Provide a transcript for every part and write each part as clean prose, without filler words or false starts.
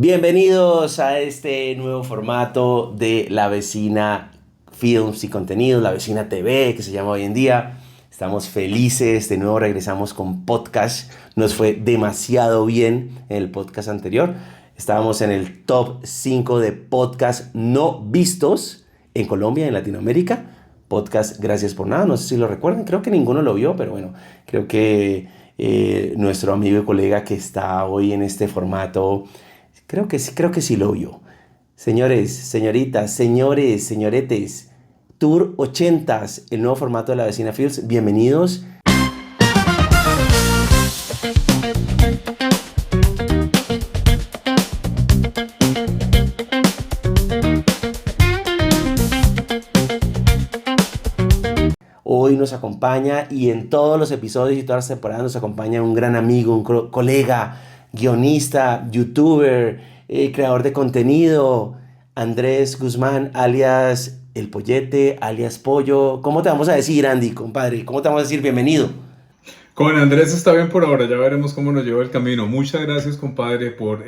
Bienvenidos a este nuevo formato de La Vecina Films y Contenidos, La Vecina TV, que se llama hoy en día. Estamos felices, de nuevo regresamos con podcast. Nos fue demasiado bien en el podcast anterior. Estábamos en el top 5 de podcasts no vistos en Colombia, en Latinoamérica. Podcast Gracias por Nada, no sé si lo recuerdan, creo que ninguno lo vio, pero bueno, creo que nuestro amigo y colega que está hoy en este formato, creo que sí lo vio. Señores, señoritas, señores, señoretes, Tour 80s, el nuevo formato de La Vecina Fields, bienvenidos. Hoy nos acompaña y en todos los episodios y todas las temporadas nos acompaña un gran amigo, un colega, guionista, youtuber, creador de contenido, Andrés Guzmán, alias El Pollete, alias Pollo. ¿Cómo te vamos a decir, Andy, compadre? ¿Cómo te vamos a decir bienvenido? Con Andrés está bien por ahora, ya veremos cómo nos lleva el camino. Muchas gracias, compadre, por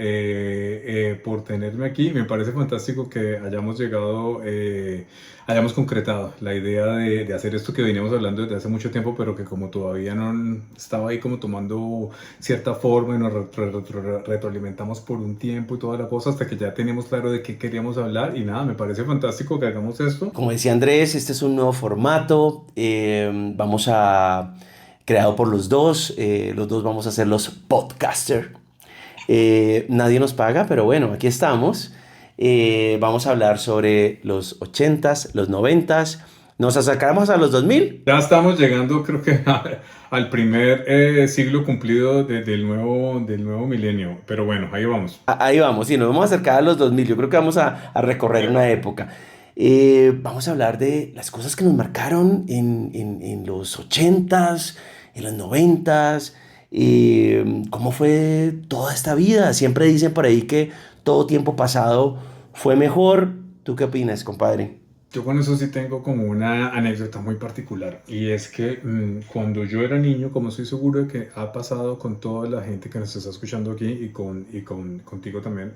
tenerme aquí. Me parece fantástico que hayamos llegado, hayamos concretado la idea de hacer esto que veníamos hablando desde hace mucho tiempo, pero que como todavía no estaba ahí como tomando cierta forma y nos retroalimentamos por un tiempo y toda la cosa hasta que ya teníamos claro de qué queríamos hablar. Y nada, me parece fantástico que hagamos esto. Como decía Andrés, este es un nuevo formato. Creado por los dos vamos a ser los podcasters. Nadie nos paga, pero bueno, aquí estamos. Vamos a hablar sobre los 80s, los 90s. Nos acercamos a los 2000. Ya estamos llegando, creo que al primer siglo cumplido del nuevo milenio. Pero bueno, ahí vamos. Ahí vamos, sí, nos vamos a acercar a los 2000. Yo creo que vamos a recorrer una época. Vamos a hablar de las cosas que nos marcaron en los 80s, en los 90s. ¿Cómo fue toda esta vida? Siempre dicen por ahí que todo tiempo pasado fue mejor. ¿Tú qué opinas, compadre? Yo con eso sí tengo como una anécdota muy particular, y es que cuando yo era niño, como estoy seguro de que ha pasado con toda la gente que nos está escuchando aquí y contigo también,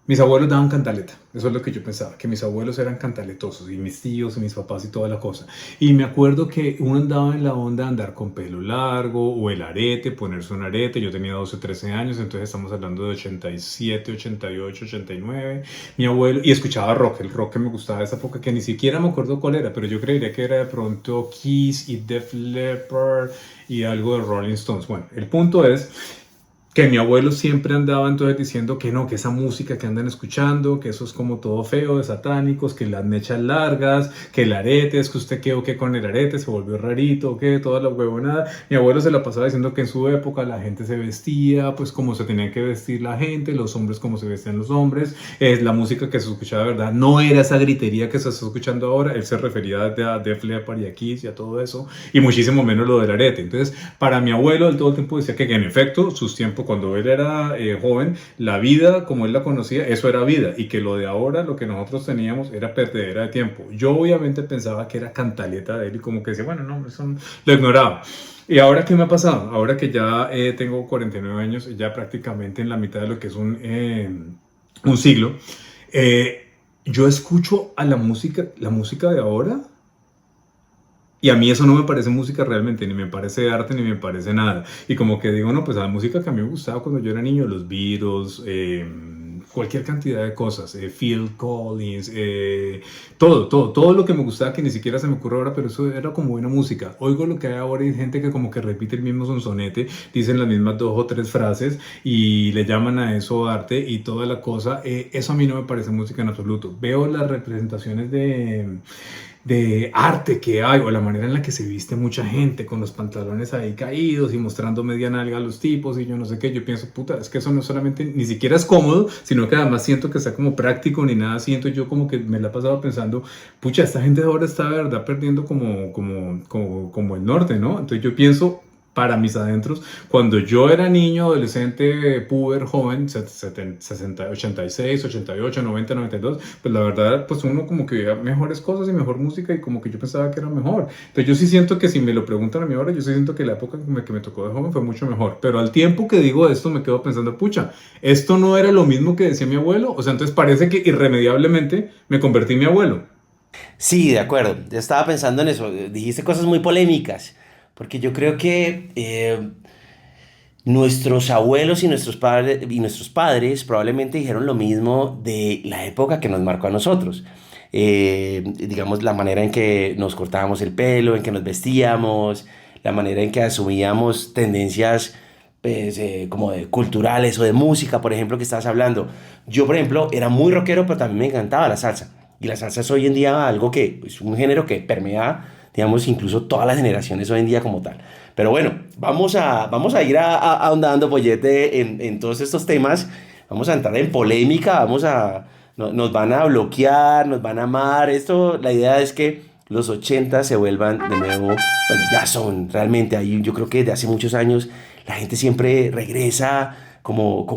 mis abuelos daban cantaleta. Eso es lo que yo pensaba, que mis abuelos eran cantaletosos, y mis tíos y mis papás y toda la cosa. Y me acuerdo que uno andaba en la onda de andar con pelo largo o el arete, ponerse un arete. Yo tenía 12, 13 años, entonces estamos hablando de 87, 88, 89. Mi abuelo, y escuchaba rock, el rock que me gustaba de esa época, que ni siquiera me acuerdo cuál era, pero yo creería que era de pronto Kiss y Def Leppard y algo de Rolling Stones. Bueno, el punto es que mi abuelo siempre andaba entonces diciendo que no, que esa música que andan escuchando, que eso es como todo feo, de satánicos, que las mechas largas, que el arete, es que usted qué o qué con el arete, se volvió rarito, que toda la huevonada. Mi abuelo se la pasaba diciendo que en su época la gente se vestía pues como se tenía que vestir la gente, los hombres como se vestían los hombres, la música que se escuchaba de verdad no era esa gritería que se está escuchando ahora. Él se refería a Def Leppard y a Kiss y a todo eso, y muchísimo menos lo del arete. Entonces, para mi abuelo, él todo el tiempo decía que en efecto, sus tiempos cuando él era joven, la vida como él la conocía, eso era vida, y que lo de ahora, lo que nosotros teníamos, era perdedera de tiempo. Yo obviamente pensaba que era cantaleta de él y como que decía, bueno, no, eso lo ignoraba. ¿Y ahora qué me ha pasado? Ahora que ya tengo 49 años, ya prácticamente en la mitad de lo que es un siglo, yo escucho a la música de ahora. Y a mí eso no me parece música realmente, ni me parece arte, ni me parece nada. Y como que digo, no, pues la música que a mí me gustaba cuando yo era niño, los Beatles, cualquier cantidad de cosas, Phil Collins, todo lo que me gustaba que ni siquiera se me ocurre ahora, pero eso era como buena música. Oigo lo que hay ahora y hay gente que como que repite el mismo sonsonete, dicen las mismas 2 o 3 frases y le llaman a eso arte y toda la cosa. Eso a mí no me parece música en absoluto. Veo las representaciones de arte que hay, o la manera en la que se viste mucha gente con los pantalones ahí caídos y mostrando media nalga a los tipos y yo no sé qué. Yo pienso, puta, es que eso no solamente ni siquiera es cómodo, sino que además siento que está como práctico ni nada. Siento yo como que me la he pasado pensando, pucha, esta gente de ahora está de verdad perdiendo como el norte, ¿no? Entonces yo pienso, para mis adentros. Cuando yo era niño, adolescente, puber, joven, 60, 86, 88, 90, 92, pues la verdad, pues uno como que veía mejores cosas y mejor música y como que yo pensaba que era mejor. Entonces yo sí siento que si me lo preguntan a mí ahora, yo sí siento que la época que me tocó de joven fue mucho mejor. Pero al tiempo que digo esto, me quedo pensando, pucha, esto no era lo mismo que decía mi abuelo. O sea, entonces parece que irremediablemente me convertí en mi abuelo. Sí, de acuerdo. Yo estaba pensando en eso. Dijiste cosas muy polémicas, porque yo creo que nuestros abuelos y nuestros padres probablemente dijeron lo mismo de la época que nos marcó a nosotros. Digamos, la manera en que nos cortábamos el pelo, en que nos vestíamos, la manera en que asumíamos tendencias pues, como de culturales o de música, por ejemplo, que estabas hablando. Yo, por ejemplo, era muy rockero, pero también me encantaba la salsa. Y la salsa es hoy en día algo que es un género que permea, digamos, incluso todas las generaciones hoy en día como tal. Pero bueno, vamos a ir ahondando, Poyete, en todos estos temas. Vamos a entrar en polémica, nos van a bloquear, nos van a amar. Esto, la idea es que los 80 se vuelvan de nuevo, bueno, ya son realmente ahí, yo creo que desde hace muchos años la gente siempre regresa como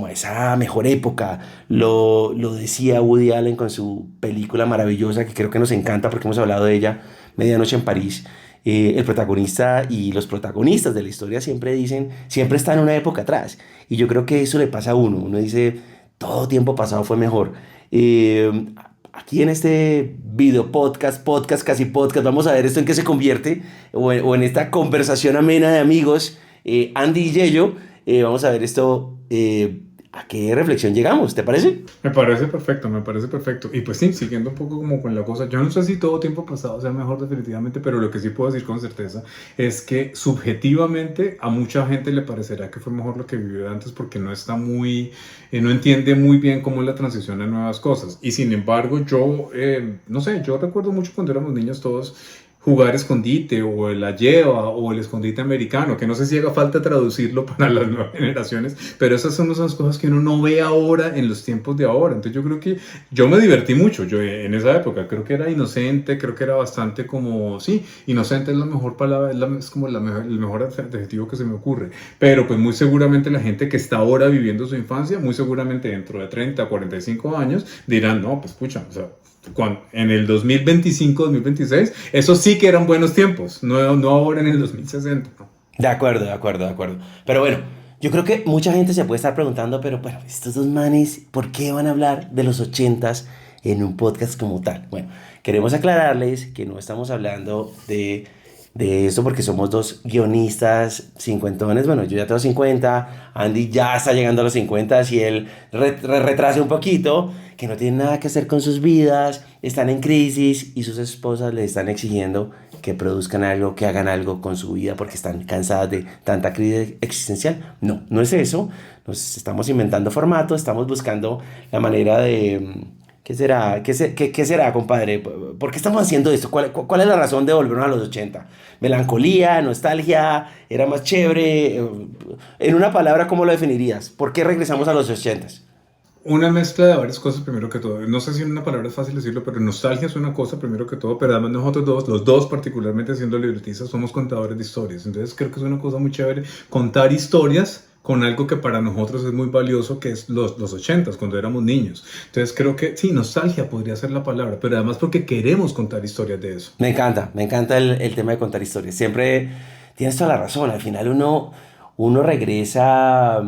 a esa mejor época. Lo decía Woody Allen con su película maravillosa que creo que nos encanta porque hemos hablado de ella, Medianoche en París. El protagonista y los protagonistas de la historia siempre dicen, siempre están en una época atrás. Y yo creo que eso le pasa a uno. Uno dice, todo tiempo pasado fue mejor. Eh, Aquí en este video podcast, casi podcast, vamos a ver esto en qué se convierte, o en esta conversación amena de amigos, Andy y Yello, vamos a ver esto, a qué reflexión llegamos, ¿te parece? Me parece perfecto, me parece perfecto. Y pues sí, siguiendo un poco como con la cosa, yo no sé si todo tiempo pasado sea mejor definitivamente, pero lo que sí puedo decir con certeza es que subjetivamente a mucha gente le parecerá que fue mejor lo que vivió antes porque no está muy, no entiende muy bien cómo es la transición a nuevas cosas. Y sin embargo, yo, no sé, yo recuerdo mucho cuando éramos niños todos jugar escondite o la lleva o el escondite americano, que no sé si haga falta traducirlo para las nuevas generaciones, pero esas son esas cosas que uno no ve ahora en los tiempos de ahora. Entonces yo creo que yo me divertí mucho yo en esa época, creo que era inocente, creo que era bastante como, sí, inocente es la mejor palabra, es como el mejor adjetivo que se me ocurre, pero pues muy seguramente la gente que está ahora viviendo su infancia, muy seguramente dentro de 30, 45 años dirán, no, pues pucha, o sea, en el 2025, 2026, eso sí que eran buenos tiempos, no ahora en el 2060. ¿No? De acuerdo, de acuerdo, de acuerdo. Pero bueno, yo creo que mucha gente se puede estar preguntando, pero bueno, estos dos manes, ¿por qué van a hablar de los 80s en un podcast como tal? Bueno, queremos aclararles que no estamos hablando de esto porque somos dos guionistas cincuentones. Bueno, yo ya tengo 50, Andy ya está llegando a los 50 y él retrasa un poquito, que no tienen nada que hacer con sus vidas, están en crisis y sus esposas le están exigiendo que produzcan algo, que hagan algo con su vida porque están cansadas de tanta crisis existencial. No, no es eso. Nos estamos inventando formatos, estamos buscando la manera de... ¿Qué será? ¿Qué será, compadre? ¿Por qué estamos haciendo esto? ¿Cuál es la razón de volvernos a los 80? ¿Melancolía? ¿Nostalgia? ¿Era más chévere? En una palabra, ¿cómo lo definirías? ¿Por qué regresamos a los 80? Una mezcla de varias cosas, primero que todo. No sé si en una palabra es fácil decirlo, pero nostalgia es una cosa, primero que todo, pero además nosotros dos, los dos particularmente siendo libretistas, somos contadores de historias. Entonces creo que es una cosa muy chévere contar historias con algo que para nosotros es muy valioso, que es los 80s, cuando éramos niños. Entonces creo que sí, nostalgia podría ser la palabra, pero además porque queremos contar historias de eso. Me encanta el tema de contar historias. Siempre tienes toda la razón. Al final uno regresa...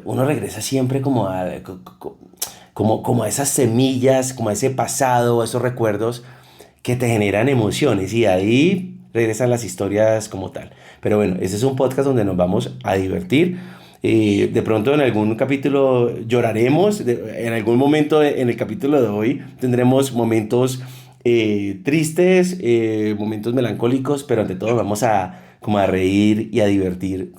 uno regresa siempre como a esas semillas, como a ese pasado, a esos recuerdos que te generan emociones y ahí regresan las historias como tal. Pero bueno, este es un podcast donde nos vamos a divertir. De pronto en algún capítulo lloraremos, en algún momento en el capítulo de hoy tendremos momentos tristes, momentos melancólicos, pero ante todo vamos a como a reír y a divertir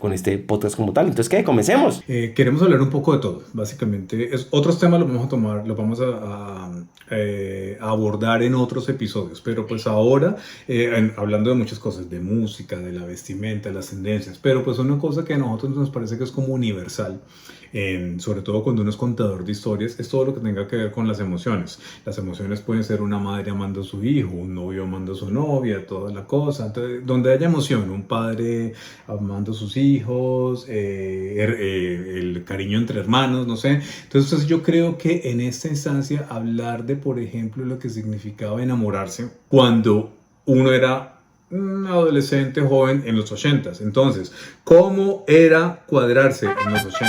con este podcast como tal. Entonces, ¿qué? Comencemos. Queremos hablar un poco de todo, básicamente. Otros temas los vamos a tomar, los vamos a abordar en otros episodios, pero pues ahora, hablando de muchas cosas, de música, de la vestimenta, las tendencias, pero pues una cosa que a nosotros nos parece que es como universal, sobre todo cuando uno es contador de historias, es todo lo que tenga que ver con las emociones. Las emociones pueden ser una madre amando a su hijo, un novio amando a su novia, toda la cosa. Entonces, donde haya emoción, un padre amando a sus hijos, el cariño entre hermanos, no sé. Entonces yo creo que en esta instancia hablar de, por ejemplo, lo que significaba enamorarse cuando uno era un adolescente joven en los 80s. Entonces, ¿cómo era cuadrarse en los 80s?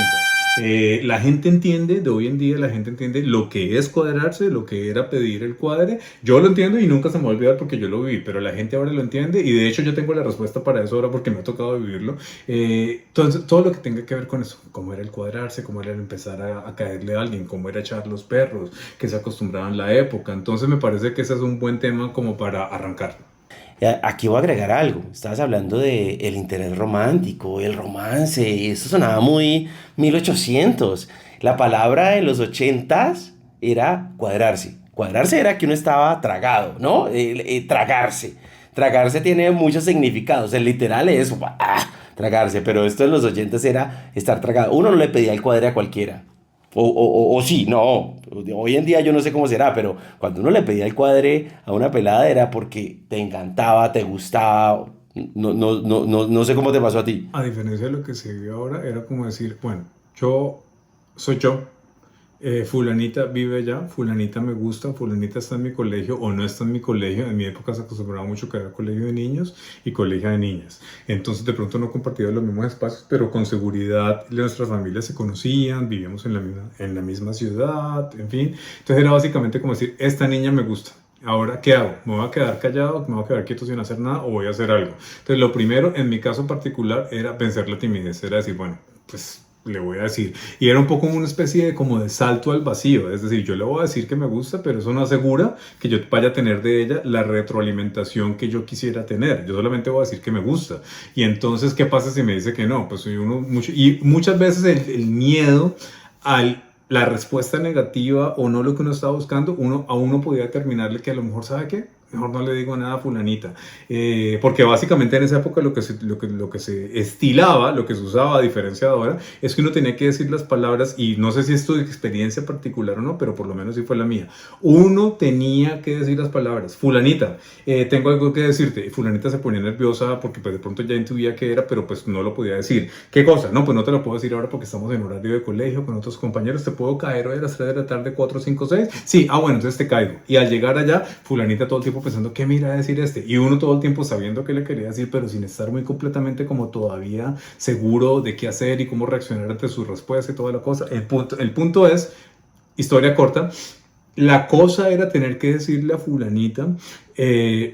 La gente entiende, de hoy en día la gente entiende lo que es cuadrarse, lo que era pedir el cuadre. Yo lo entiendo y nunca se me va a olvidar porque yo lo viví, pero la gente ahora lo entiende y de hecho yo tengo la respuesta para eso ahora porque me ha tocado vivirlo. Entonces, todo lo que tenga que ver con eso, cómo era el cuadrarse, cómo era el empezar a caerle a alguien, cómo era echar los perros, que se acostumbraban en la época. Entonces me parece que ese es un buen tema como para arrancar. Aquí voy a agregar algo. Estabas hablando de el interés romántico, el romance. Eso sonaba muy 1800. La palabra en los 80s era cuadrarse. Cuadrarse era que uno estaba tragado, ¿no? Tragarse. Tragarse tiene muchos significados. El literal es tragarse, pero esto en los 80s era estar tragado. Uno no le pedía el cuadre a cualquiera. O sí, no. Hoy en día yo no sé cómo será, pero cuando uno le pedía el cuadre a una pelada era porque te encantaba, te gustaba. No sé cómo te pasó a ti. A diferencia de lo que se vive ahora, era como decir, bueno, yo soy yo, fulanita vive allá, fulanita me gusta, fulanita está en mi colegio o no está en mi colegio. En mi época se acostumbraba mucho que había colegio de niños y colegio de niñas. Entonces de pronto no compartíamos los mismos espacios, pero con seguridad nuestras familias se conocían, vivíamos en la misma ciudad, en fin. Entonces era básicamente como decir, esta niña me gusta. Ahora, ¿qué hago? ¿Me voy a quedar callado? ¿Me voy a quedar quieto sin hacer nada? ¿O voy a hacer algo? Entonces lo primero, en mi caso particular, era vencer la timidez. Era decir, bueno, pues le voy a decir. Y era un poco una especie de como de salto al vacío. Es decir, yo le voy a decir que me gusta, pero eso no asegura que yo vaya a tener de ella la retroalimentación que yo quisiera tener. Yo solamente voy a decir que me gusta. Y entonces, ¿qué pasa si me dice que no? Pues y muchas veces el miedo la respuesta negativa o no lo que uno estaba buscando, a uno podía determinarle que a lo mejor, ¿sabe qué? Mejor no le digo nada a fulanita. Porque básicamente en esa época lo que se estilaba, lo que se usaba a diferencia de ahora, es que uno tenía que decir las palabras, y no sé si es tu experiencia particular o no, pero por lo menos sí fue la mía. Uno tenía que decir las palabras. Fulanita, tengo algo que decirte. Y fulanita se ponía nerviosa porque pues de pronto ya intuía que era, pero pues no lo podía decir. ¿Qué cosa? No, pues no te lo puedo decir ahora porque estamos en horario de colegio con otros compañeros. ¿Te puedo caer hoy a las 3 de la tarde, 4, 5, 6? Sí, bueno, entonces te caigo. Y al llegar allá, fulanita todo el tiempo pensando, ¿qué me irá a decir este? Y uno todo el tiempo sabiendo qué le quería decir, pero sin estar muy completamente como todavía seguro de qué hacer y cómo reaccionar ante su respuesta y toda la cosa. El punto es, historia corta, la cosa era tener que decirle a fulanita,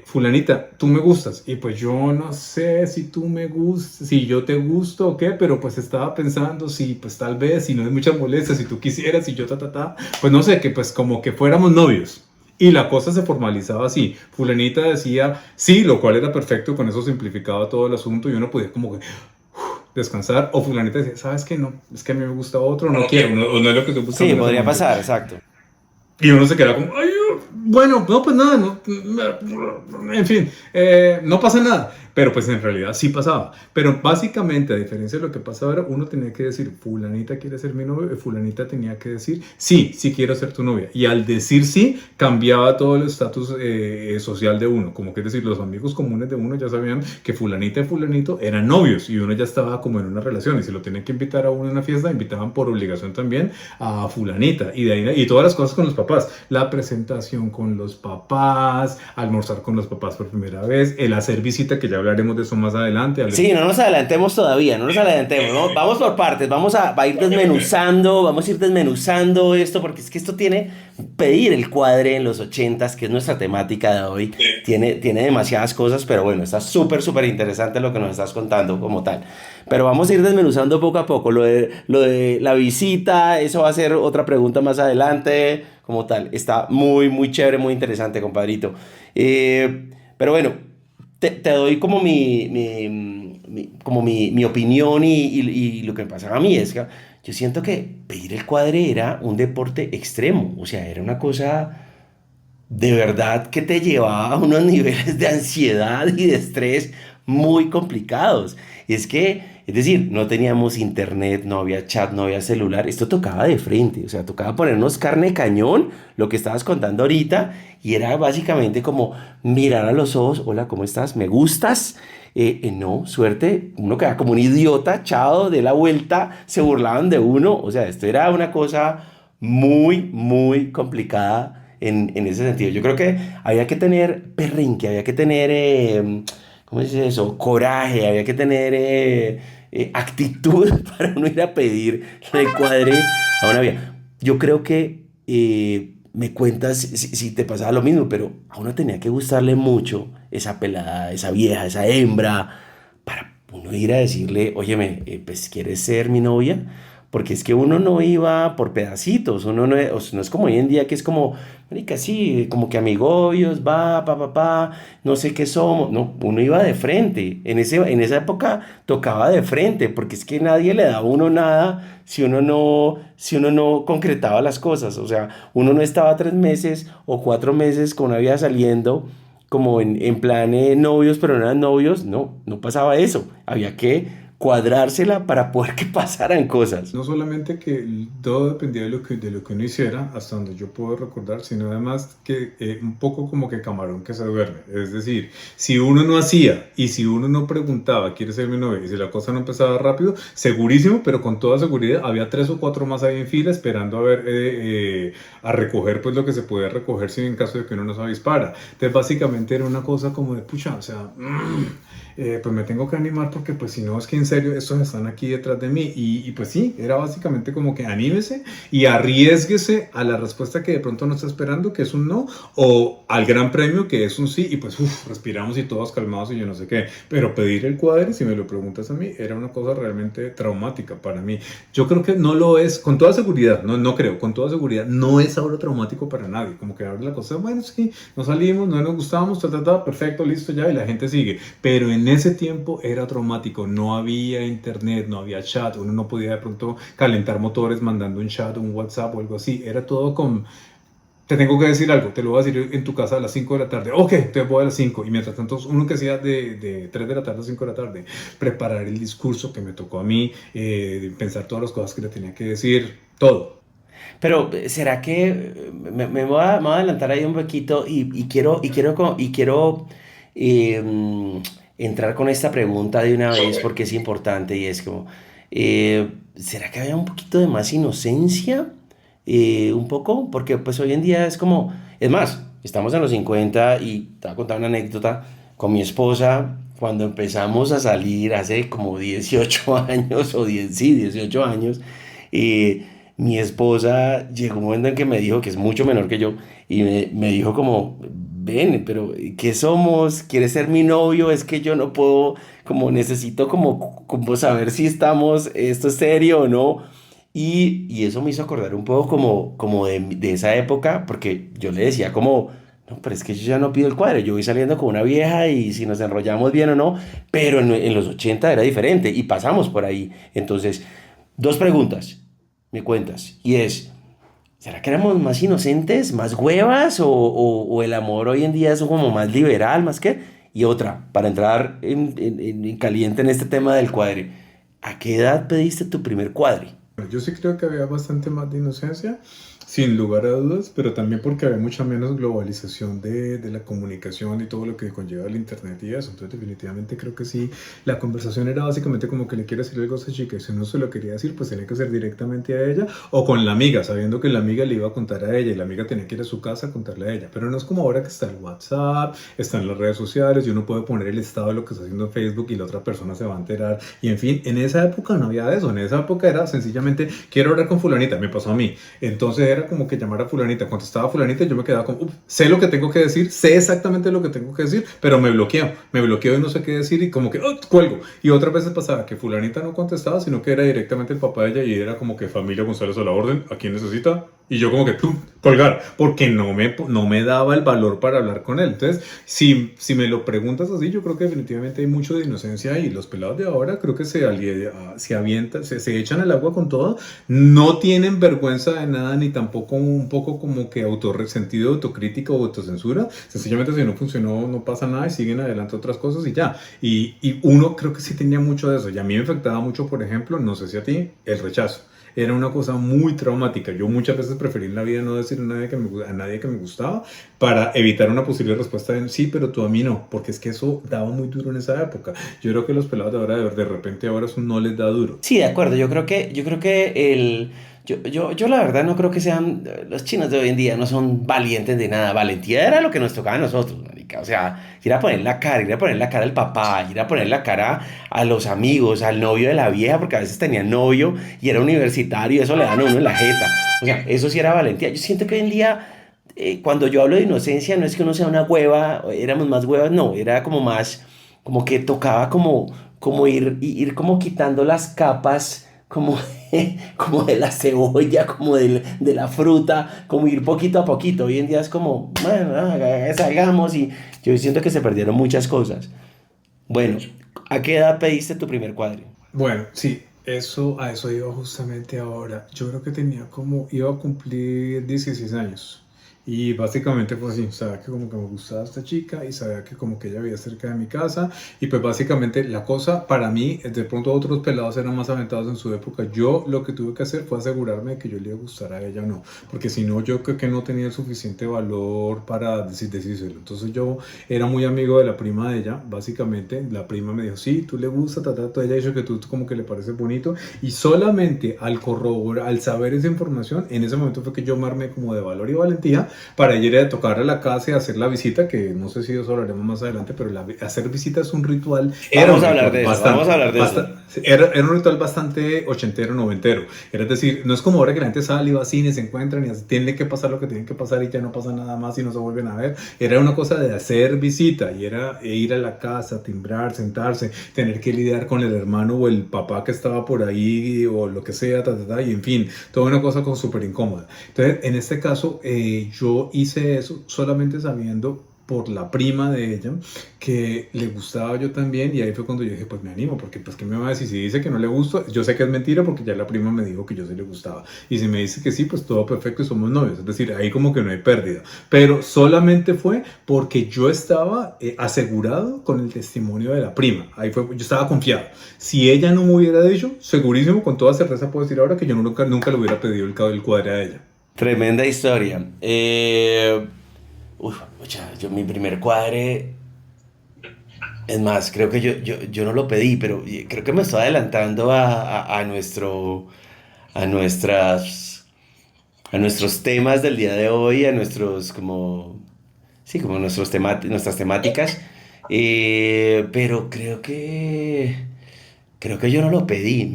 fulanita, tú me gustas. Y pues yo no sé si tú me gustas, si yo te gusto o qué, pero pues estaba pensando si pues tal vez, si no es mucha molestia, si tú quisieras, si yo pues no sé, que pues como que fuéramos novios. Y la cosa se formalizaba así. Fulanita decía sí, lo cual era perfecto, con eso simplificaba todo el asunto y uno podía como que descansar. O fulanita decía, ¿sabes qué? No, es que a mí me gusta otro, no quiero, o no es lo que estoy buscando. Sí, podría pasar, exacto. Y uno se queda como, ay, bueno, no, pues nada, no, en fin, no pasa nada. Pero pues en realidad sí pasaba. Pero básicamente, a diferencia de lo que pasa ahora, uno tenía que decir, fulanita quiere ser mi novio, y fulanita tenía que decir, sí, sí quiero ser tu novia. Y al decir sí, cambiaba todo el estatus social de uno. Como que es decir, los amigos comunes de uno ya sabían que fulanita y fulanito eran novios y uno ya estaba como en una relación. Y si lo tenían que invitar a uno a una fiesta, invitaban por obligación también a fulanita. Y de ahí, y todas las cosas con los papás. La presentación con los papás, almorzar con los papás por primera vez, el hacer visita, que ya hablaremos de eso más adelante. Sí, no nos adelantemos todavía, no nos adelantemos, ¿no? Vamos por partes, vamos a ir desmenuzando esto, porque es que esto tiene, pedir el cuadre en los 80s, que es nuestra temática de hoy, tiene demasiadas cosas, pero bueno, está súper interesante lo que nos estás contando como tal. Pero vamos a ir desmenuzando poco a poco, lo de la visita, eso va a ser otra pregunta más adelante, como tal. Está muy chévere, muy interesante, compadrito. Pero bueno, te doy como mi como mi opinión y lo que me pasaba a mí es que yo siento que pedir el cuadre era un deporte extremo, o sea, era una cosa de verdad que te llevaba a unos niveles de ansiedad y de estrés muy complicados. Es que, es decir, no teníamos internet, no había chat, no había celular, esto tocaba de frente, o sea, tocaba ponernos carne de cañón, lo que estabas contando ahorita, y era básicamente como mirar a los ojos, hola, ¿cómo estás? ¿Me gustas? No, suerte, uno queda como un idiota, chao, de la vuelta, se burlaban de uno, o sea, esto era una cosa muy, muy complicada en ese sentido. Yo creo que había que tener perrinque, había que tener, ¿cómo se dice eso? Coraje, había que tener actitud para uno ir a pedir el cuadre a una vieja. Yo creo que me cuentas si te pasaba lo mismo, pero a uno tenía que gustarle mucho esa pelada, esa vieja, esa hembra, para uno ir a decirle, óyeme, pues ¿quieres ser mi novia? Porque es que uno no iba por pedacitos, uno no, o sea, no es como hoy en día que es como, marica, sí, como que amigobios, va, no sé qué somos, no, uno iba de frente, en esa época tocaba de frente, porque es que nadie le daba a uno nada si uno no concretaba las cosas, o sea, uno no estaba 3 meses o 4 meses con una vida saliendo como en plan novios, pero no eran novios, no, no pasaba eso, había que cuadrársela para poder que pasaran cosas. No solamente que todo dependía de lo que uno hiciera, hasta donde yo puedo recordar, sino además que un poco como que camarón que se duerme. Es decir, si uno no hacía y si uno no preguntaba, ¿quieres ser mi novia? Y si la cosa no empezaba rápido, segurísimo, pero con toda seguridad, había 3 o 4 más ahí en fila esperando a ver, a recoger pues lo que se podía recoger si en caso de que uno no se avispara. Entonces básicamente era una cosa como de, pucha, o sea... pues me tengo que animar porque pues si no es que en serio estos están aquí detrás de mí y pues sí, era básicamente como que anímese y arriésguese a la respuesta que de pronto no está esperando, que es un no, o al gran premio que es un sí y pues respiramos y todos calmados y yo no sé qué, pero pedir el cuadre, si me lo preguntas a mí, era una cosa realmente traumática para mí. Yo creo que no lo es, con toda seguridad, no creo, con toda seguridad, no es ahora traumático para nadie, como que ahora la cosa, bueno, sí, nos salimos, no nos gustábamos, perfecto, listo ya y la gente sigue, pero en ese tiempo era traumático, no había internet, no había chat, uno no podía de pronto calentar motores mandando un chat o un WhatsApp o algo así, era todo con, te tengo que decir algo, te lo voy a decir en tu casa a las 5 de la tarde, ok, te voy a las 5, y mientras tanto uno que hacía de 3 de la tarde a 5 de la tarde, preparar el discurso que me tocó a mí, pensar todas las cosas que le tenía que decir, todo. Pero ¿será que me voy a adelantar ahí un poquito y quiero eh, entrar con esta pregunta de una vez porque es importante y es como, ¿será que había un poquito de más inocencia? Un poco, porque pues hoy en día es como, es más, estamos en los 50 y te voy a contar una anécdota con mi esposa cuando empezamos a salir hace como 18 años o 10 sí, 18 años. eh, Mi esposa llegó un momento en que me dijo, que es mucho menor que yo, y me dijo como, ven, pero ¿qué somos? ¿Quieres ser mi novio? Es que yo no puedo, como necesito como saber si estamos, esto es serio o no. Y eso me hizo acordar un poco como de esa época, porque yo le decía como, no, pero es que yo ya no pido el cuadro, yo voy saliendo con una vieja y si nos enrollamos bien o no, pero en los 80 era diferente y pasamos por ahí. Entonces, dos preguntas me cuentas. Y es, ¿será que éramos más inocentes, más huevas o el amor hoy en día es como más liberal, más que? Y otra, para entrar en caliente en este tema del cuadre, ¿a qué edad pediste tu primer cuadre? Yo sí creo que había bastante más de inocencia, sin lugar a dudas, pero también porque había mucha menos globalización de la comunicación y todo lo que conlleva el internet y eso. Entonces definitivamente creo que sí, la conversación era básicamente como que le quiere decir algo a esa chica y si uno se lo quería decir, pues tenía que ser directamente a ella o con la amiga, sabiendo que la amiga le iba a contar a ella y la amiga tenía que ir a su casa a contarle a ella. Pero no es como ahora que está el WhatsApp, están las redes sociales y uno puede poner el estado de lo que está haciendo en Facebook y la otra persona se va a enterar. Y en fin, en esa época no había de eso. En esa época era sencillamente, quiero hablar con fulanita, me pasó a mí. Entonces era como que llamar a fulanita, contestaba fulanita y yo me quedaba como, sé lo que tengo que decir, sé exactamente lo que tengo que decir, pero me bloqueo y no sé qué decir y como que cuelgo. Y otras veces pasaba que fulanita no contestaba, sino que era directamente el papá de ella y era como que familia González a la orden, ¿a quién necesita? Y yo como que, ¡pum!, colgar, porque no me daba el valor para hablar con él. Entonces, si me lo preguntas así, yo creo que definitivamente hay mucho de inocencia ahí. Los pelados de ahora creo que se avientan, se echan al agua con todo, no tienen vergüenza de nada, ni tampoco un poco como que autorresentido, autocrítica o autocensura. Sencillamente si no funcionó, no pasa nada y siguen adelante otras cosas y ya. Y uno creo que sí tenía mucho de eso. Y a mí me afectaba mucho, por ejemplo, no sé si a ti, el rechazo. Era una cosa muy traumática. Yo muchas veces preferí en la vida no decir a nadie que me gustaba para evitar una posible respuesta de sí, pero tú a mí no, porque es que eso daba muy duro en esa época. Yo creo que los pelados de ahora, de repente ahora eso no les da duro. Sí, de acuerdo. Yo creo que yo la verdad no creo que sean, los chinos de hoy en día no son valientes de nada. Valentía era lo que nos tocaba a nosotros, marica. O sea, ir a poner la cara, ir a poner la cara al papá, ir a poner la cara a los amigos, al novio de la vieja, porque a veces tenía novio y era universitario, y eso le dan a uno en la jeta. O sea, eso sí era valentía. Yo siento que hoy en día, cuando yo hablo de inocencia, no es que uno sea una hueva, éramos más huevas, no, era como más, como que tocaba como ir como quitando las capas, como, como de la cebolla, como de la fruta, como ir poquito a poquito. Hoy en día es como, bueno, salgamos y yo siento que se perdieron muchas cosas. Bueno, ¿a qué edad pediste tu primer cuadro? Bueno, sí, a eso iba justamente ahora. Yo creo que iba a cumplir 16 años. Y básicamente fue así, sabía que como que me gustaba esta chica y sabía que como que ella vivía cerca de mi casa y pues básicamente la cosa para mí, de pronto otros pelados eran más aventados en su época, yo lo que tuve que hacer fue asegurarme de que yo le iba a gustar a ella o no, porque si no yo creo que no tenía el suficiente valor para decírselo. Entonces yo era muy amigo de la prima de ella, básicamente la prima me dijo, sí, tú le gusta, ella dijo que tú como que le parece bonito y solamente al corroborar, al saber esa información, en ese momento fue que yo me armé como de valor y valentía para ir a tocar a la casa y hacer la visita, que no sé si eso hablaremos más adelante, pero hacer visita es un ritual, era Vamos un a hablar ritual de eso, vamos a bastante, hablar de eso. era un ritual bastante ochentero, noventero. Era decir, no es como ahora que la gente sale y va a cine, se encuentran y tiene que pasar lo que tienen que pasar y ya no pasa nada más y no se vuelven a ver. Era una cosa de hacer visita y era ir a la casa, timbrar, sentarse, tener que lidiar con el hermano o el papá que estaba por ahí o lo que sea, y en fin, toda una cosa súper incómoda. Entonces, en este caso, yo hice eso solamente sabiendo por la prima de ella que le gustaba yo también y ahí fue cuando yo dije pues me animo porque pues qué me va a decir si dice que no le gusta, yo sé que es mentira porque ya la prima me dijo que yo sí le gustaba y si me dice que sí pues todo perfecto y somos novios, es decir, ahí como que no hay pérdida, pero solamente fue porque yo estaba asegurado con el testimonio de la prima, ahí fue, yo estaba confiado, si ella no me hubiera dicho, segurísimo con toda certeza puedo decir ahora que yo nunca le hubiera pedido el cuadre a ella. Tremenda historia. Yo mi primer cuadre, es más, creo que yo no lo pedí, pero creo que me estoy adelantando a nuestro, a nuestras, a nuestros temas del día de hoy, a nuestros como, sí, como nuestras temáticas. Pero creo que yo no lo pedí,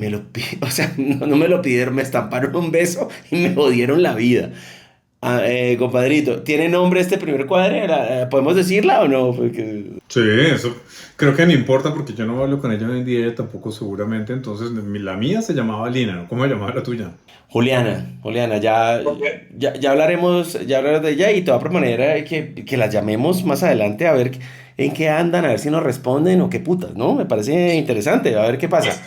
o sea, no me lo pidieron, me estamparon un beso y me jodieron la vida. Ah, compadrito, ¿tiene nombre este primer cuadre? ¿Podemos decirla o no? Porque... Sí, eso creo que no importa porque yo no hablo con ella hoy en día, ella tampoco seguramente, entonces la mía se llamaba Lina, ¿no? ¿Cómo se llamaba la tuya? Juliana, ya hablaremos de ella y te voy a proponer que las llamemos más adelante a ver en qué andan, a ver si nos responden o qué putas, ¿no? Me parece interesante, a ver qué pasa.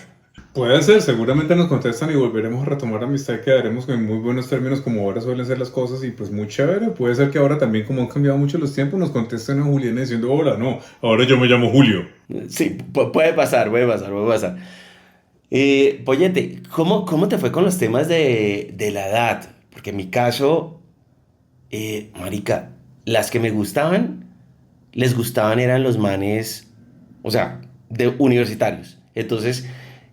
Puede ser, seguramente nos contestan y volveremos a retomar amistad y quedaremos en muy buenos términos como ahora suelen ser las cosas y pues muy chévere, puede ser que ahora también como han cambiado mucho los tiempos nos contesten a Juliana diciendo hola, no, ahora yo me llamo Julio. Sí, puede pasar, puede pasar. Poyete, ¿cómo te fue con los temas de la edad? Porque en mi caso, marica, las que me gustaban, les gustaban eran los manes, o sea, de universitarios. Entonces,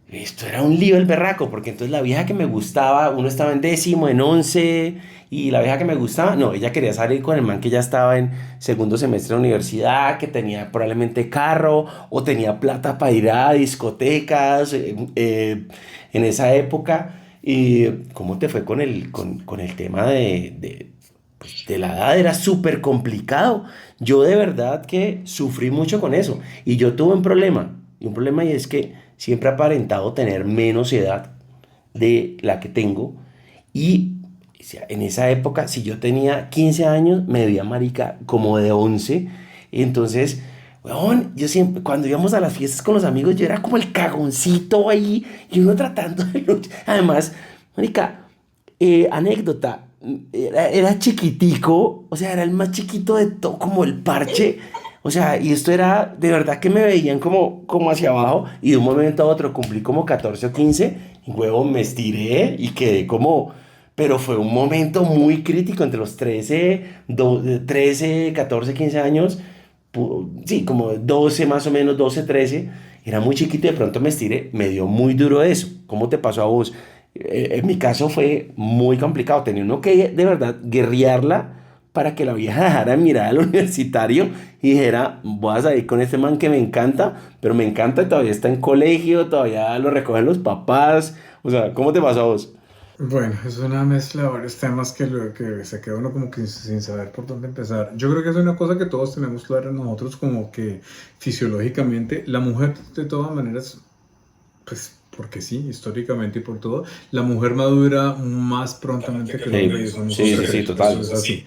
esto era un lío el berraco, porque entonces la vieja que me gustaba, uno estaba en décimo, en once, y la vieja que me gustaba, no, ella quería salir con el man que ya estaba en segundo semestre de universidad, que tenía probablemente carro, o tenía plata para ir a discotecas, en esa época. ¿Y cómo te fue con el tema de la edad? Era súper complicado. Yo de verdad que sufrí mucho con eso. Y yo tuve un problema y es que siempre he aparentado tener menos edad de la que tengo. Y sea, en esa época, si yo tenía 15 años, me veía marica como de 11. Entonces, weón, yo siempre, cuando íbamos a las fiestas con los amigos, yo era como el cagoncito ahí, y uno tratando de luchar. Además, marica, anécdota, era chiquitico, o sea, era el más chiquito de todo, como el parche. O sea, y esto era, de verdad que me veían como hacia abajo, y de un momento a otro cumplí como 14 o 15, y huevo, me estiré y quedé como, pero fue un momento muy crítico entre los 13, 14, 15 años, sí, como 12 más o menos, 12, 13, era muy chiquito y de pronto me estiré, me dio muy duro eso. ¿Cómo te pasó a vos? En mi caso fue muy complicado, tenía uno que de verdad guerrearla para que la vieja dejara de mirar al universitario y dijera, voy a salir con este man que me encanta, pero me encanta y todavía está en colegio, todavía lo recogen los papás. O sea, ¿cómo te pasó a vos? Bueno, es una mezcla de varios temas que se queda uno como que sin saber por dónde empezar. Yo creo que es una cosa que todos tenemos clara nosotros, como que fisiológicamente la mujer de todas maneras, pues porque sí, históricamente y por todo, la mujer madura más prontamente que el hombre y Sí, eso no es un sí, sí, sí, secreto, eso total. es así.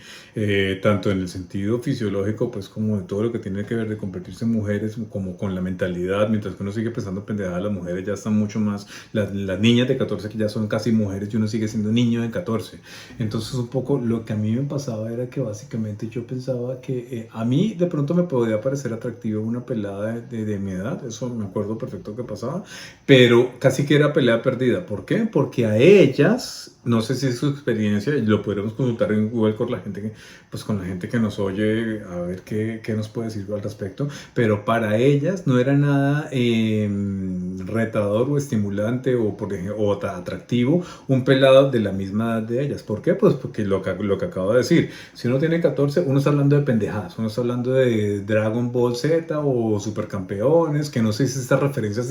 Tanto en el sentido fisiológico, pues como de todo lo que tiene que ver de convertirse en mujeres, como con la mentalidad, mientras que uno sigue pensando pendejadas, las mujeres ya están mucho más, las niñas de 14 que ya son casi mujeres y uno sigue siendo niño de 14. Entonces un poco lo que a mí me pasaba era que básicamente yo pensaba que a mí de pronto me podía parecer atractivo una pelada de mi edad, eso me acuerdo perfecto que pasaba, pero casi que era pelea perdida. ¿Por qué? Porque a ellas, no sé si es su experiencia, y lo podremos consultar en Google con la gente que, pues con la gente que nos oye, a ver qué nos puede decir al respecto, pero para ellas no era nada retador o estimulante o, por ejemplo, o atractivo un pelado de la misma edad de ellas. ¿Por qué? Pues porque lo que acabo de decir, si uno tiene 14, uno está hablando de pendejadas, uno está hablando de Dragon Ball Z o Supercampeones, que no sé si estas referencias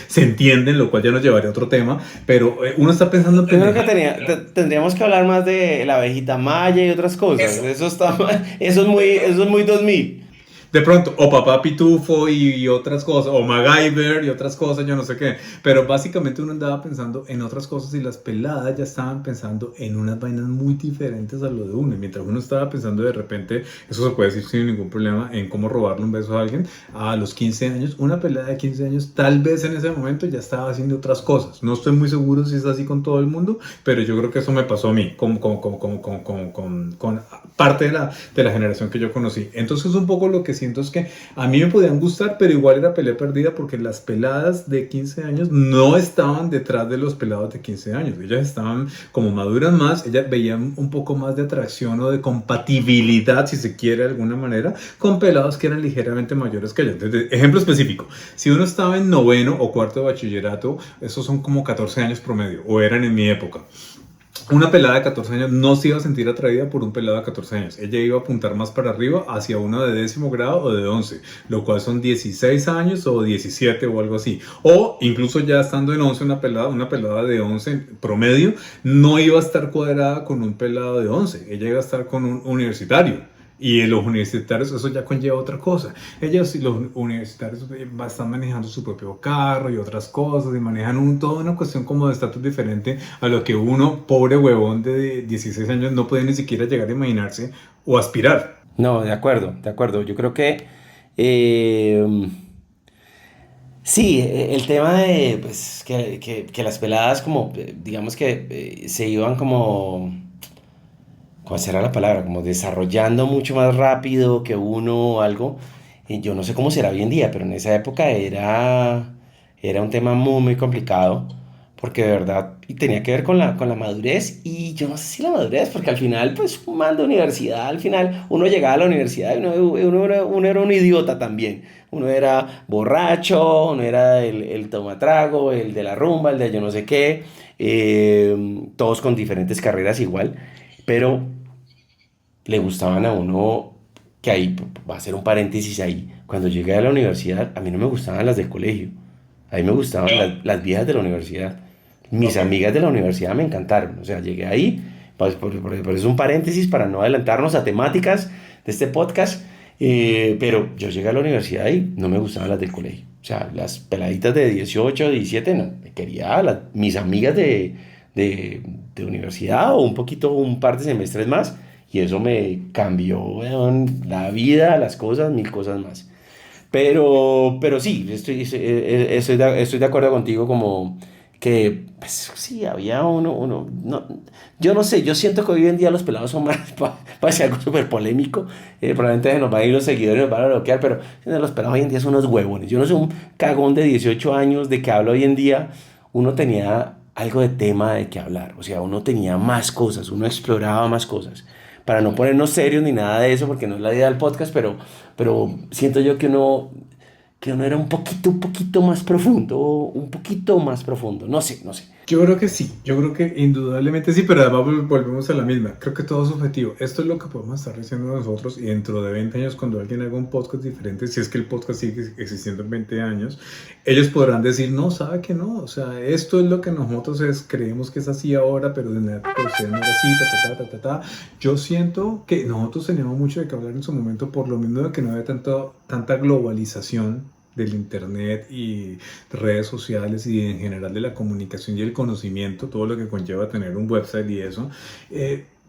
se entienden, lo cual ya nos llevaría a otro tema, pero uno está pensando en Yo creo que pendejadas. tendríamos que hablar más de la abejita maya y otras cosas. Eso está, eso es muy 2000. De pronto, o Papá Pitufo y otras cosas, o MacGyver y otras cosas, yo no sé qué. Pero básicamente uno andaba pensando en otras cosas y las peladas ya estaban pensando en unas vainas muy diferentes a lo de uno. Y mientras uno estaba pensando de repente, eso se puede decir sin ningún problema, en cómo robarle un beso a alguien, a los 15 años, una pelada de 15 años, tal vez en ese momento ya estaba haciendo otras cosas. No estoy muy seguro si es así con todo el mundo, pero yo creo que eso me pasó a mí, con parte de la generación que yo conocí. Entonces un poco lo que siento es que a mí me podían gustar, pero igual era pelea perdida porque las peladas de 15 años no estaban detrás de los pelados de 15 años. Ellas estaban como maduras más, ellas veían un poco más de atracción o de compatibilidad, si se quiere de alguna manera, con pelados que eran ligeramente mayores que ellas. Entonces, ejemplo específico, si uno estaba en noveno o cuarto de bachillerato, esos son como 14 años promedio, o eran en mi época. Una pelada de 14 años no se iba a sentir atraída por un pelado de 14 años. Ella iba a apuntar más para arriba hacia uno de 10º grado o de 11, lo cual son 16 años o 17 o algo así. O incluso ya estando en 11, una pelada de 11 promedio no iba a estar cuadrada con un pelado de 11. Ella iba a estar con un universitario. Y en los universitarios eso ya conlleva otra cosa. Ellos, los universitarios, están manejando su propio carro y otras cosas y manejan toda una cuestión como de estatus diferente a lo que uno, pobre huevón de 16 años, no puede ni siquiera llegar a imaginarse o aspirar. No, de acuerdo, de acuerdo. Yo creo que eh, sí, el tema de pues, que las peladas como, digamos que se iban como, ¿cuál será la palabra? Como desarrollando mucho más rápido que uno o algo. Y yo no sé cómo será hoy en día, pero en esa época era un tema muy, muy complicado, porque de verdad y tenía que ver con la madurez, y yo no sé si la madurez, porque al final, pues, un man de universidad, al final uno llegaba a la universidad y uno era un idiota también. Uno era borracho, uno era el tomatrago, el de la rumba, el de yo no sé qué, todos con diferentes carreras igual, pero le gustaban a uno, que ahí va a ser un paréntesis ahí, cuando llegué a la universidad, a mí no me gustaban las del colegio, a mí me gustaban las viejas de la universidad. Mis Ok. amigas de la universidad me encantaron, o sea, llegué ahí, pues, por eso es un paréntesis para no adelantarnos a temáticas de este podcast, pero yo llegué a la universidad y no me gustaban las del colegio, o sea, las peladitas de 18 17 no, me quería mis amigas de de universidad o un par de semestres más. Y eso me cambió, weón, la vida, las cosas, mil cosas más. Pero sí, estoy de acuerdo contigo como que, pues, sí, había no, yo no sé, yo siento que hoy en día los pelados son más, para decir algo súper polémico, probablemente se nos van a ir los seguidores, nos van a bloquear, pero los pelados hoy en día son unos huevones. Yo no soy un cagón de 18 años de que habla hoy en día, uno tenía algo de tema de que hablar, o sea, uno tenía más cosas, uno exploraba más cosas. Para no ponernos serios ni nada de eso, porque no es la idea del podcast, pero siento yo que uno era un poquito más profundo, un poquito más profundo. No sé, no sé. Yo creo que sí, yo creo que indudablemente sí, pero además volvemos a la misma. Creo que todo es subjetivo. Esto es lo que podemos estar diciendo nosotros y dentro de 20 años, cuando alguien haga un podcast diferente, si es que el podcast sigue existiendo en 20 años, ellos podrán decir, no, sabe que no. O sea, esto es lo que nosotros creemos que es así ahora, pero de nada, pues, no era así, ta. Yo siento que nosotros teníamos mucho de que hablar en su momento por lo mismo de que no había tanta globalización del internet y redes sociales y en general de la comunicación y el conocimiento, todo lo que conlleva tener un website y eso,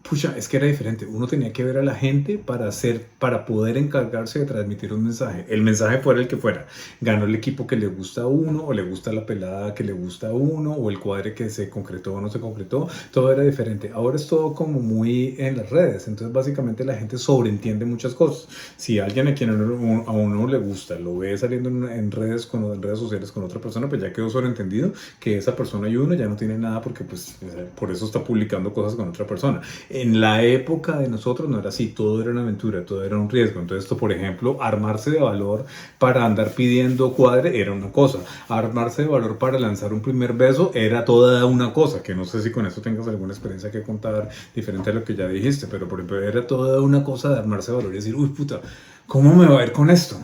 pucha, es que era diferente. Uno tenía que ver a la gente para poder encargarse de transmitir un mensaje. El mensaje fuera el que fuera. Ganó el equipo que le gusta a uno, o le gusta la pelada que le gusta a uno, o el cuadre que se concretó o no se concretó. Todo era diferente. Ahora es todo como muy en las redes. Entonces, básicamente, la gente sobreentiende muchas cosas. Si alguien a quien a uno le gusta, lo ve saliendo en redes sociales con otra persona, pues ya quedó sobreentendido que esa persona y uno ya no tiene nada porque, pues, por eso está publicando cosas con otra persona. En la época de nosotros no era así, todo era una aventura, todo era un riesgo. Entonces, esto, por ejemplo, armarse de valor para andar pidiendo cuadre era una cosa. Armarse de valor para lanzar un primer beso era toda una cosa, que no sé si con eso tengas alguna experiencia que contar diferente a lo que ya dijiste, pero por ejemplo, era toda una cosa de armarse de valor y decir, uy, puta, ¿cómo me va a ir con esto?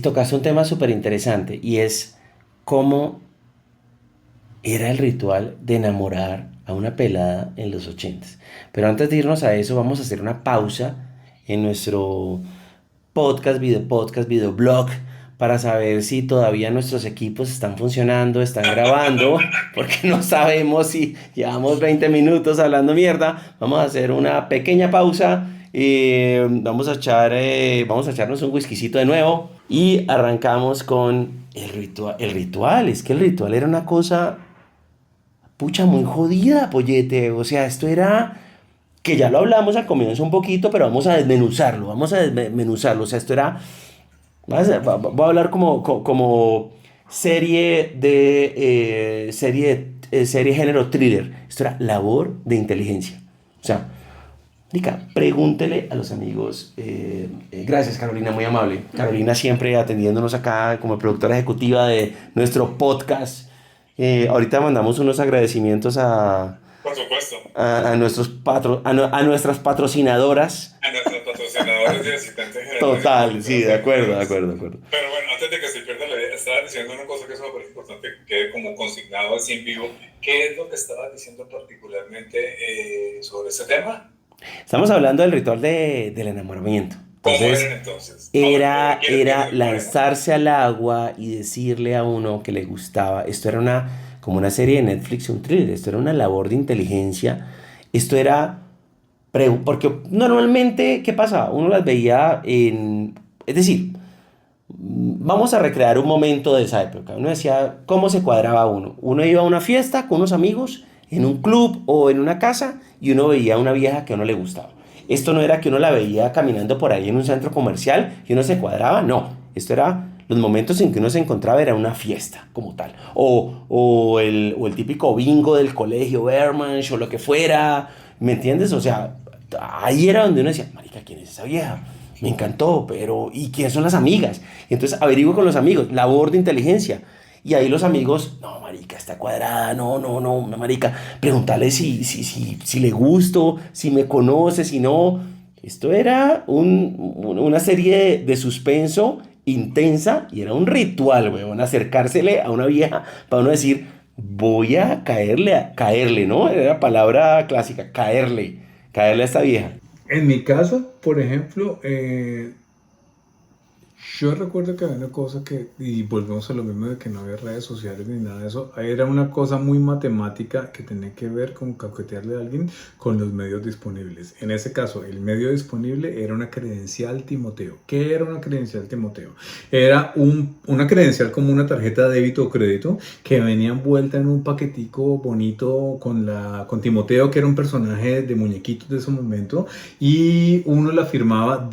Tocaste un tema súper interesante y es cómo era el ritual de enamorar a una pelada en los 80s. Pero antes de irnos a eso, vamos a hacer una pausa en nuestro videoblog, para saber si todavía nuestros equipos están funcionando, están grabando, porque no sabemos si llevamos 20 minutos hablando mierda. Vamos a hacer una pequeña pausa y vamos a echarnos un whiskycito de nuevo y arrancamos con el ritual. El ritual, es que el ritual era una cosa, pucha, muy jodida, pollete. O sea, esto era, que ya lo hablamos al comienzo un poquito, pero vamos a desmenuzarlo. O sea, esto era, voy a hablar como serie género thriller. Esto era labor de inteligencia. O sea, Dica, pregúntele a los amigos. Gracias, Carolina, muy amable. Carolina siempre atendiéndonos acá como productora ejecutiva de nuestro podcast. Ahorita mandamos unos agradecimientos Por supuesto. a nuestras patrocinadoras. A nuestros patrocinadores y asistentes generales. Total, sí, de acuerdo. Pero bueno, antes de que se pierda la idea, estaba diciendo una cosa que es súper importante, que quede como consignado así en vivo. ¿Qué es lo que estabas diciendo particularmente sobre ese tema? Estamos hablando del ritual del enamoramiento. ¿Cómo Entonces, eran entonces? era lanzarse al agua y decirle a uno que le gustaba. Esto era como una serie de Netflix, un thriller. Esto era una labor de inteligencia. Esto era, porque normalmente, ¿qué pasaba? Uno las veía es decir, vamos a recrear un momento de esa época. Uno decía, ¿cómo se cuadraba uno? Uno iba a una fiesta con unos amigos, en un club o en una casa, y uno veía a una vieja que a uno le gustaba. Esto no era que uno la veía caminando por ahí en un centro comercial y uno se cuadraba, no. Esto era los momentos en que uno se encontraba, era una fiesta como tal. O el típico bingo del colegio, Berman, o lo que fuera, ¿me entiendes? O sea, ahí era donde uno decía, marica, ¿quién es esa vieja? Me encantó, pero ¿y quiénes son las amigas? Entonces averiguo con los amigos, labor de inteligencia. Y ahí los amigos, no, marica, está cuadrada, no, marica, pregúntale si le gusto, si me conoce, si no. Esto era una serie de suspenso intensa y era un ritual, weón, acercársele a una vieja para uno decir, voy a caerle, ¿no? Era la palabra clásica, caerle a esta vieja. En mi caso, por ejemplo, Yo recuerdo que había una cosa que, y volvemos a lo mismo de que no había redes sociales ni nada de eso, era una cosa muy matemática que tenía que ver con coquetearle a alguien con los medios disponibles. En ese caso, el medio disponible era una credencial Timoteo. ¿Qué era una credencial Timoteo? Era una credencial como una tarjeta de débito o crédito que venía envuelta en un paquetico bonito con Timoteo, que era un personaje de muñequitos de ese momento, y uno la firmaba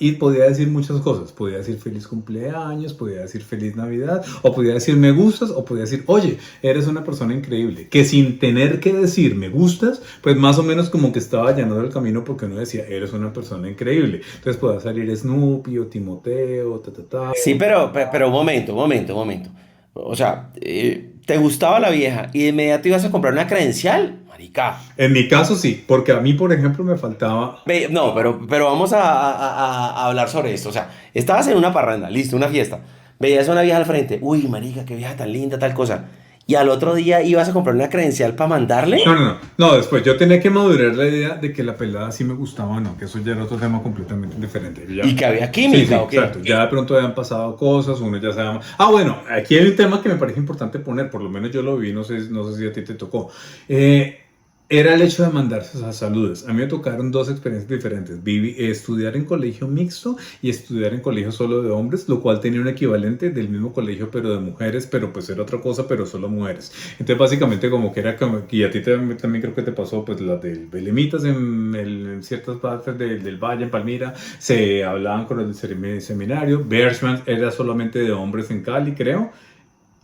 y podía decir muchas cosas, podía decir feliz cumpleaños, podía decir feliz Navidad, o podía decir me gustas, o podía decir oye, eres una persona increíble, que sin tener que decir me gustas, pues más o menos como que estaba allanando el camino porque uno decía eres una persona increíble, entonces podía salir Snoopy o Timoteo, Sí, pero un momento. O sea, ¿te gustaba la vieja y de inmediato ibas a comprar una credencial? Marica. En mi caso sí, porque a mí por ejemplo me faltaba. No, pero vamos a hablar sobre esto. O sea, estabas en una parranda, listo, una fiesta. Veías a una vieja al frente. Uy, marica, qué vieja tan linda, tal cosa. Y al otro día ibas a comprar una credencial para mandarle. No, después yo tenía que madurar la idea de que la pelada sí me gustaba o no, que eso ya era otro tema completamente diferente. Ya. Y que había Sí, química, ¿o qué? exacto. Ya de pronto habían pasado cosas, uno ya sabía. Bueno, aquí hay un tema que me parece importante poner, por lo menos yo lo vi, no sé si a ti te tocó. Era el hecho de mandarse saludos. A mí me tocaron dos experiencias diferentes. Estudiar en colegio mixto y estudiar en colegio solo de hombres, lo cual tenía un equivalente del mismo colegio pero de mujeres, pero pues era otra cosa, pero solo mujeres. Entonces básicamente como que era como, y a ti también creo que te pasó, pues las del Belemitas en ciertas partes del Valle, en Palmira, se hablaban con el seminario. Berchmans era solamente de hombres en Cali, creo.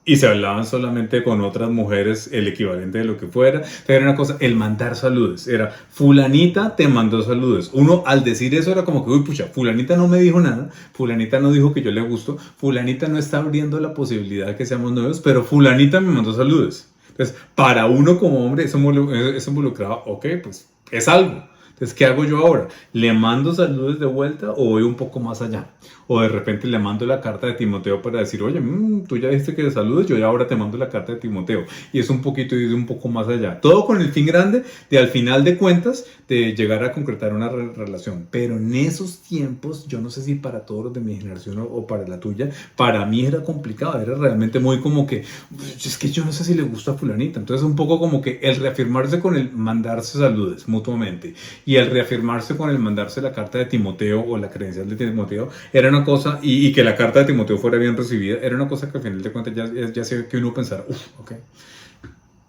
Y se hablaban solamente con otras mujeres, el equivalente de lo que fuera. Entonces era una cosa, el mandar saludos. Era, fulanita te mandó saludos. Uno al decir eso era como que, uy, pucha, fulanita no me dijo nada. Fulanita no dijo que yo le gusto. Fulanita no está abriendo la posibilidad de que seamos novios, pero fulanita me mandó saludos. Entonces, para uno como hombre, eso involucraba, ok, pues es algo. Entonces, ¿qué hago yo ahora? ¿Le mando saludos de vuelta o voy un poco más allá? O de repente le mando la carta de Timoteo para decir, oye, tú ya dijiste que te saludes, yo ya ahora te mando la carta de Timoteo. Y es un poquito y de un poco más allá. Todo con el fin grande de al final de cuentas de llegar a concretar una relación. Pero en esos tiempos, yo no sé si para todos los de mi generación o para la tuya, para mí era complicado. Era realmente muy como que, es que yo no sé si le gusta a fulanita. Entonces un poco como que el reafirmarse con el mandarse saludos mutuamente y el reafirmarse con el mandarse la carta de Timoteo o la credencial de Timoteo era una cosa, y que la carta de Timoteo fuera bien recibida, era una cosa que al final de cuentas ya sé que uno pensara, ok,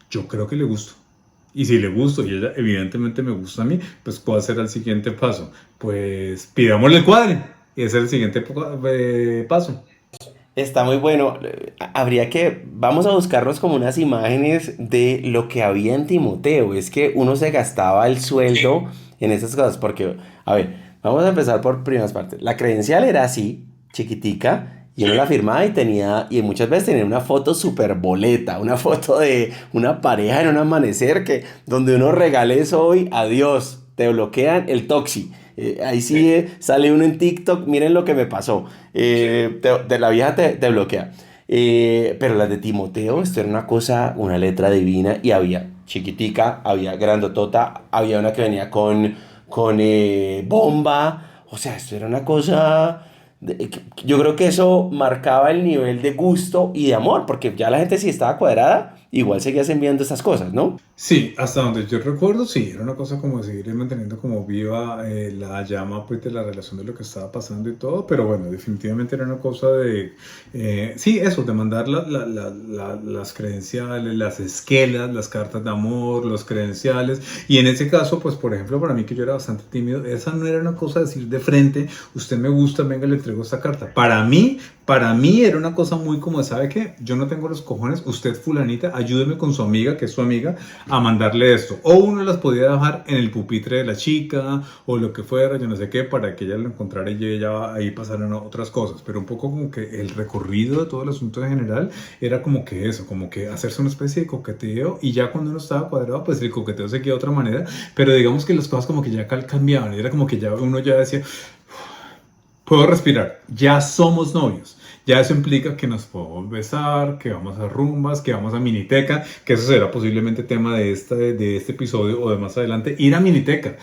yo creo que le gusto. Y si le gusto y ella evidentemente me gusta a mí, pues ¿cuál será el siguiente paso? Pues pidámosle el cuadre. Y ese es el siguiente paso. Está muy bueno. Vamos a buscarnos como unas imágenes de lo que había en Timoteo. Es que uno se gastaba el sueldo en esas cosas. Porque, a ver, vamos a empezar por primeras partes. La credencial era así, chiquitica, y uno la firmaba y muchas veces tenía una foto súper boleta, una foto de una pareja en un amanecer donde uno regale eso hoy, adiós, te bloquean el Toxi. Ahí sí sale uno en TikTok, miren lo que me pasó. De la vieja te bloquea. Pero las de Timoteo, esto era una cosa, una letra divina. Y había chiquitica, había grandotota, había una que venía con bomba. O sea, esto era una cosa. Yo creo que eso marcaba el nivel de gusto y de amor, porque ya la gente si estaba cuadrada, igual seguías enviando esas cosas, ¿no? Sí, hasta donde yo recuerdo, sí, era una cosa como seguir manteniendo como viva la llama pues de la relación de lo que estaba pasando y todo, pero bueno, definitivamente era una cosa de, sí, eso, de mandar las credenciales, las esquelas, las cartas de amor, los credenciales, y en ese caso, pues por ejemplo, para mí que yo era bastante tímido, esa no era una cosa de decir de frente, usted me gusta, venga, le entrego esta carta. Para mí era una cosa muy como, ¿sabe qué? Yo no tengo los cojones, usted fulanita, ayúdeme con su amiga, que es su amiga, a mandarle esto. O uno las podía dejar en el pupitre de la chica, o lo que fuera, yo no sé qué, para que ella lo encontrara y ella ahí pasaran otras cosas. Pero un poco como que el recorrido de todo el asunto en general era como que eso, como que hacerse una especie de coqueteo, y ya cuando uno estaba cuadrado, pues el coqueteo seguía de otra manera, pero digamos que las cosas como que ya cambiaban, era como que ya uno ya decía, puedo respirar, ya somos novios. Ya eso implica que nos podemos besar, que vamos a rumbas, que vamos a miniteca, que eso será posiblemente tema de este episodio o de más adelante. Ir a miniteca.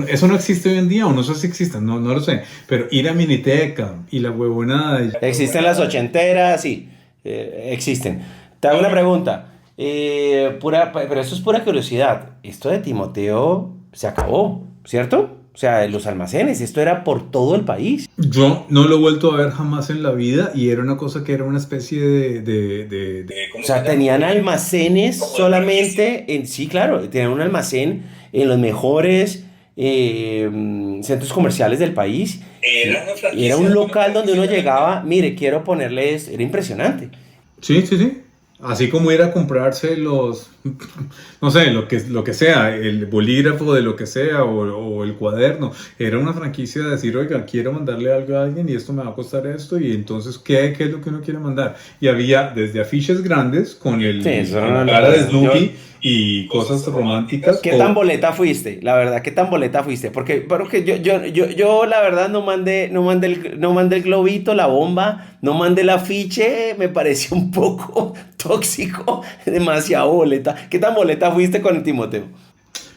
Eso no existe hoy en día, o no sé si existe, no lo sé, pero ir a miniteca y la huevonada. Existen las ochenteras, sí, existen. Te hago una pregunta, pero eso es pura curiosidad. Esto de Timoteo se acabó, ¿cierto? O sea, los almacenes, esto era por todo el país. Yo no lo he vuelto a ver jamás en la vida y era una cosa que era una especie O sea, tenían almacenes solamente sí, claro, tenían un almacén en los mejores centros comerciales del país. Y era un local donde uno llegaba, mire, quiero ponerles, era impresionante. Sí, sí, sí. Así como ir a comprarse no sé, lo que sea, el bolígrafo de lo que sea o el cuaderno. Era una franquicia de decir, oiga, quiero mandarle algo a alguien y esto me va a costar esto. Y entonces, ¿qué es lo que uno quiere mandar? Y había desde afiches grandes con la cara de Snoopy y cosas románticas. ¿Qué tan boleta fuiste? La verdad, ¿qué tan boleta fuiste? Porque yo la verdad no mandé el globito, la bomba, no mandé el afiche, me pareció un poco tóxico, demasiado boleta. ¿Qué tan boleta fuiste con el Timoteo?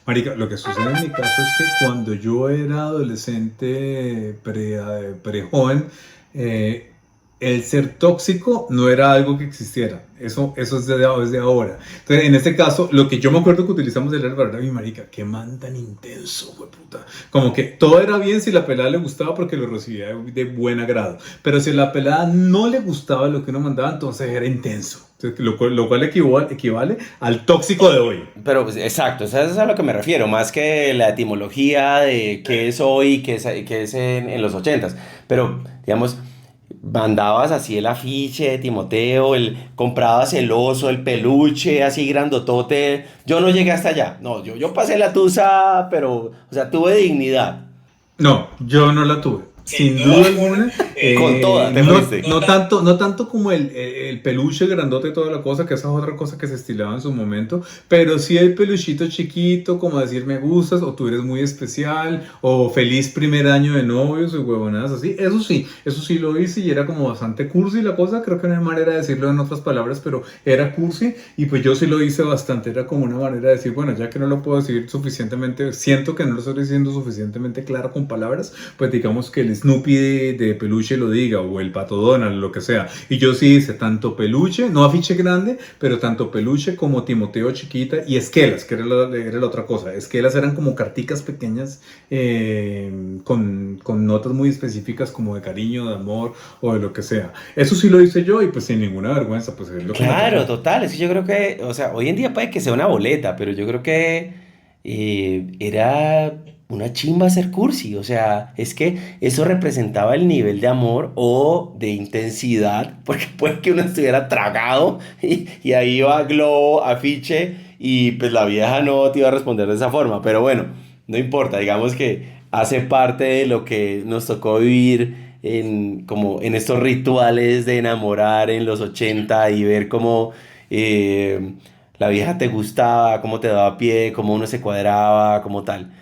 Marica, lo que sucede en mi caso es que cuando yo era adolescente, pre-joven, el ser tóxico no era algo que existiera. Eso es desde ahora. Entonces, en este caso, lo que yo me acuerdo que utilizamos era el verdad, mi marica, qué man tan intenso, puta. Como que todo era bien si la pelada le gustaba porque lo recibía de buen agrado. Pero si a la pelada no le gustaba lo que uno mandaba, entonces era intenso. Entonces, lo cual equivale al tóxico de hoy. Pero pues, exacto, eso es a lo que me refiero, más que la etimología de qué es hoy, qué es en los 80s. Pero, digamos, mandabas así el afiche de Timoteo, comprabas el oso, el peluche así grandotote. Yo no llegué hasta allá. No, yo pasé la tusa, pero, o sea, tuve dignidad. No, yo no la tuve. Sin duda alguna. Con toda, te fuiste. No tanto como el peluche grandote y toda la cosa, que esa es otra cosa que se estilaba en su momento, pero sí el peluchito chiquito, como decir me gustas, o tú eres muy especial, o feliz primer año de novios, o huevonadas así. Eso sí lo hice y era como bastante cursi la cosa, creo que no hay manera de decirlo en otras palabras, pero era cursi, y pues yo sí lo hice bastante, era como una manera de decir, bueno, ya que no lo puedo decir suficientemente, siento que no lo estoy diciendo suficientemente claro con palabras, pues digamos que el Snoopy de peluche lo diga, o el Pato Donald, lo que sea. Y yo sí hice tanto peluche, no afiche grande, pero tanto peluche como Timoteo chiquita y esquelas, que era la otra cosa. Esquelas eran como carticas pequeñas con notas muy específicas como de cariño, de amor o de lo que sea. Eso sí lo hice yo y pues sin ninguna vergüenza. Pues es lo que Claro, total. Es que yo creo que, o sea, hoy en día puede que sea una boleta, pero yo creo que era una chimba ser cursi. O sea, es que eso representaba el nivel de amor o de intensidad, porque puede que uno estuviera tragado y ahí iba globo, afiche, y pues la vieja no te iba a responder de esa forma. Pero bueno, no importa, digamos que hace parte de lo que nos tocó vivir como en estos rituales de enamorar en los 80 y ver cómo la vieja te gustaba, cómo te daba pie, cómo uno se cuadraba, como tal.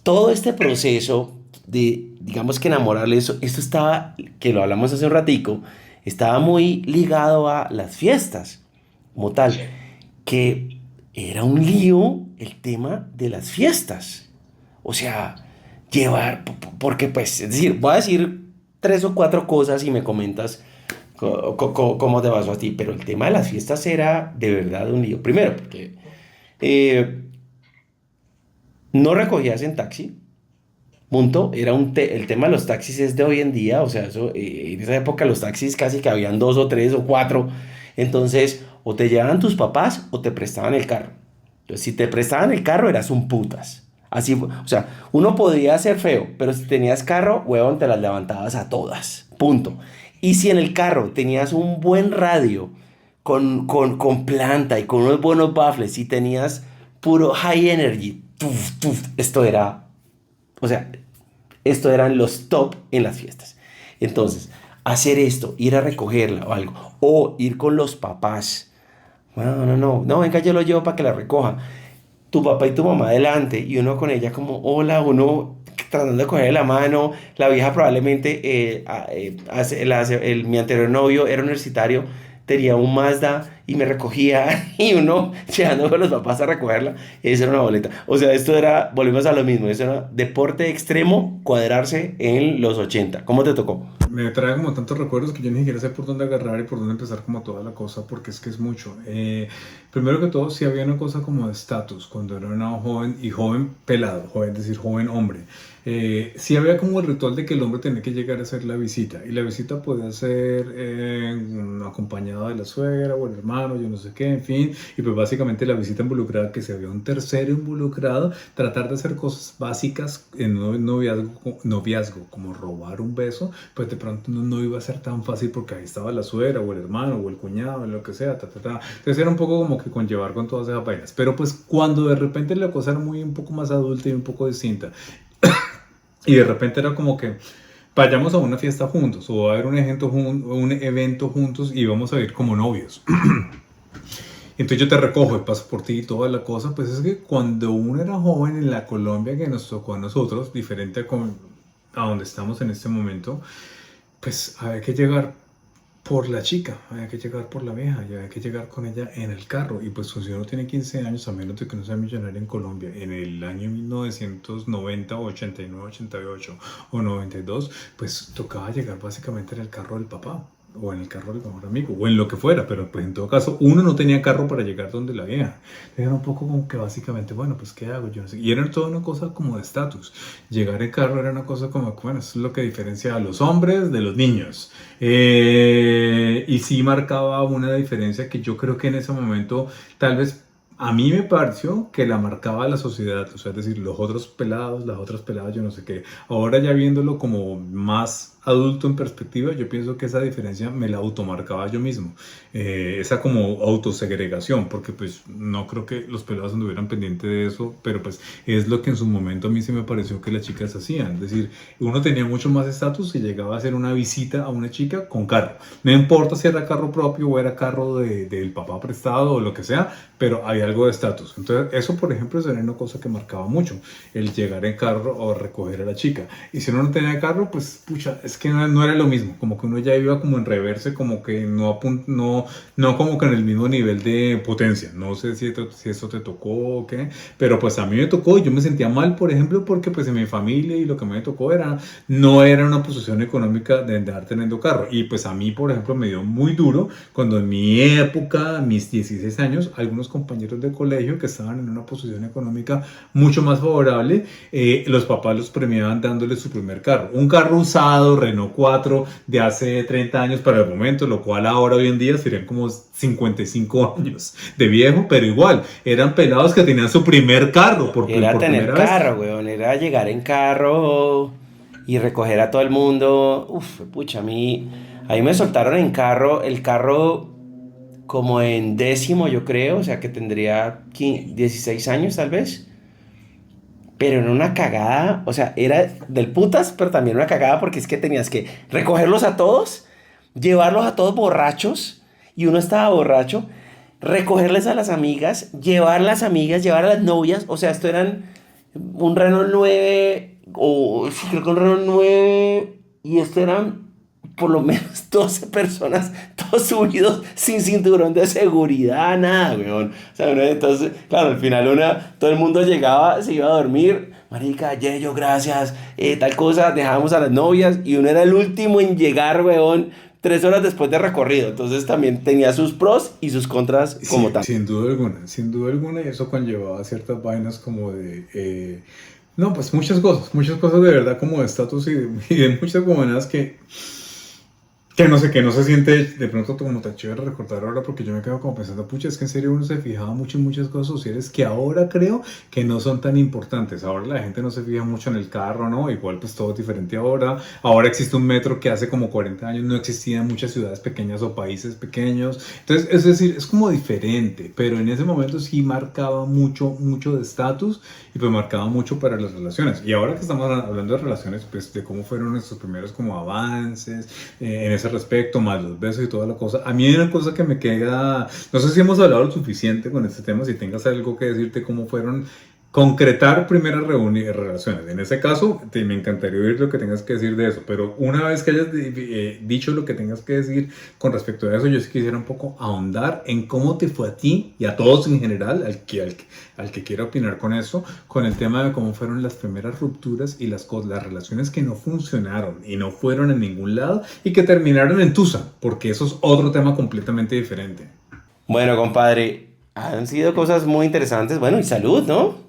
Todo este proceso de, digamos que enamorarle, esto estaba, que lo hablamos hace un ratico, estaba muy ligado a las fiestas, como tal, que era un lío el tema de las fiestas. O sea, porque pues, es decir, voy a decir 3 o 4 cosas y me comentas cómo te pasó a ti, pero el tema de las fiestas era de verdad un lío. Primero, porque no recogías en taxi, punto, el tema de los taxis es de hoy en día, o sea, en esa época los taxis casi que habían 2 o 3 o 4, entonces o te llevaban tus papás o te prestaban el carro. Entonces, si te prestaban el carro eras un putas. Así, o sea, uno podía ser feo, pero si tenías carro, huevón, te las levantabas a todas. Punto. Y si en el carro tenías un buen radio con planta y con unos buenos baffles y tenías puro high energy, esto eran los top en las fiestas. Entonces, hacer esto, ir a recogerla o algo, o ir con los papás. No, venga, yo lo llevo para que la recoja. tu papá y tu mamá adelante y uno con ella como, hola, uno tratando de cogerle la mano, la vieja probablemente, mi anterior novio era universitario, tenía un Mazda y me recogía y uno llegando con los papás a recogerla, eso era una boleta. O sea, esto era, volvemos a lo mismo, eso era deporte extremo, cuadrarse en los 80. ¿Cómo te tocó? Me trae como tantos recuerdos que yo ni siquiera sé por dónde agarrar y por dónde empezar como toda la cosa, porque es que es mucho. Primero que todo, sí había una cosa como de estatus, cuando era una joven y joven pelado, joven, es decir, joven hombre. Sí había como el ritual de que el hombre tenía que llegar a hacer la visita, y la visita podía ser acompañada de la suegra o el hermano, yo no sé qué, en fin, y pues básicamente la visita involucrada que si había un tercero involucrado, tratar de hacer cosas básicas en un noviazgo, como robar un beso, pues de pronto no iba a ser tan fácil porque ahí estaba la suegra o el hermano o el cuñado, lo que sea, Entonces era un poco como que conllevar con todas esas vainas, pero pues cuando de repente la cosa era un poco más adulta y un poco distinta, y de repente era como que vayamos a una fiesta juntos o a ver un evento juntos y vamos a ir como novios. Entonces yo te recojo y paso por ti y toda la cosa. Pues es que cuando uno era joven en la Colombia que nos tocó a nosotros, diferente a donde estamos en este momento, pues había que llegar por la chica, había que llegar por la vieja y había que llegar con ella en el carro. Y pues si uno tiene 15 años, a menos de que no sea millonario en Colombia, en el año 1990, 89, 88 o 92, pues tocaba llegar básicamente en el carro del papá o en el carro del mejor amigo, o en lo que fuera, pero pues en todo caso uno no tenía carro para llegar donde la vieja. Era un poco como que básicamente, bueno, pues ¿qué hago? Yo no sé. Y era toda una cosa como de estatus. Llegar en carro era una cosa como, bueno, eso es lo que diferencia a los hombres de los niños. Y sí marcaba una diferencia que yo creo que en ese momento tal vez a mí me pareció que la marcaba la sociedad, o sea, es decir, los otros pelados, las otras peladas, yo no sé qué. Ahora ya viéndolo como más adulto en perspectiva, yo pienso que esa diferencia me la automarcaba yo mismo. Esa como autosegregación, porque pues no creo que los pelados anduvieran pendientes de eso, pero pues es lo que en su momento a mí sí me pareció que las chicas hacían. Es decir, uno tenía mucho más estatus si llegaba a hacer una visita a una chica con carro. No importa si era carro propio o era carro del papá prestado o lo que sea, pero había algo de estatus. Entonces eso, por ejemplo, era una cosa que marcaba mucho, el llegar en carro o recoger a la chica. Y si uno no tenía carro, pues pucha, es que no era lo mismo, como que uno ya iba como en reverse, como que no como que en el mismo nivel de potencia. No sé si eso te tocó o qué, pero pues a mí me tocó y yo me sentía mal, por ejemplo, porque pues en mi familia y lo que me tocó no era una posición económica de andar teniendo carro. Y pues a mí, por ejemplo, me dio muy duro cuando en mi época, mis 16 años, algunos compañeros de colegio que estaban en una posición económica mucho más favorable, los papás los premiaban dándoles su primer carro. Un carro usado, Renault 4 de hace 30 años para el momento, lo cual ahora hoy en día serían como 55 años de viejo, pero igual, eran pelados que tenían su primer carro Era tener carro, weón, era llegar en carro y recoger a todo el mundo. Uf, pucha, a mí me soltaron en carro, el carro como en décimo, yo creo, o sea que tendría 16 años tal vez. Pero era una cagada, o sea, era del putas, pero también una cagada porque es que tenías que recogerlos a todos, llevarlos a todos borrachos, y uno estaba borracho, recogerles a las amigas, llevar las amigas, llevar a las novias, o sea, esto eran un Renault 9, o sí, creo que un Renault 9, y esto eran por lo menos 12 personas, todos subidos sin cinturón de seguridad, nada, weón. O sea, entonces, claro, al final todo el mundo llegaba, se iba a dormir, marica, Yeyo, gracias, tal cosa, dejábamos a las novias, y uno era el último en llegar, weón, 3 horas después de recorrido. Entonces también tenía sus pros y sus contras como Sí, tal. sin duda alguna, y eso conllevaba ciertas vainas como de... no, pues muchas cosas de verdad como de estatus y de muchas huevonadas que no se siente de pronto como tan chévere recordar ahora, porque yo me quedo como pensando, pucha, es que en serio uno se fijaba mucho en muchas cosas sociales que ahora creo que no son tan importantes. Ahora la gente no se fija mucho en el carro, ¿no? Igual pues todo es diferente ahora. Ahora existe un metro que hace como 40 años no existía en muchas ciudades pequeñas o países pequeños. Entonces, es decir, es como diferente, pero en ese momento sí marcaba mucho de estatus y pues marcaba mucho para las relaciones. Y ahora que estamos hablando de relaciones, pues de cómo fueron nuestros primeros como avances en esa ese respecto, más los besos y toda la cosa. A mí hay una cosa que me queda, no sé si hemos hablado lo suficiente con este tema, si tengas algo que decirte cómo fueron concretar primeras relaciones. En ese caso, me encantaría oír lo que tengas que decir de eso, pero una vez que hayas dicho lo que tengas que decir con respecto a eso, yo sí quisiera un poco ahondar en cómo te fue a ti y a todos en general, al que quiera opinar con eso, con el tema de cómo fueron las primeras rupturas y las relaciones que no funcionaron y no fueron a ningún lado y que terminaron en tusa, porque eso es otro tema completamente diferente. Bueno, compadre, han sido cosas muy interesantes. Bueno, y salud, ¿no?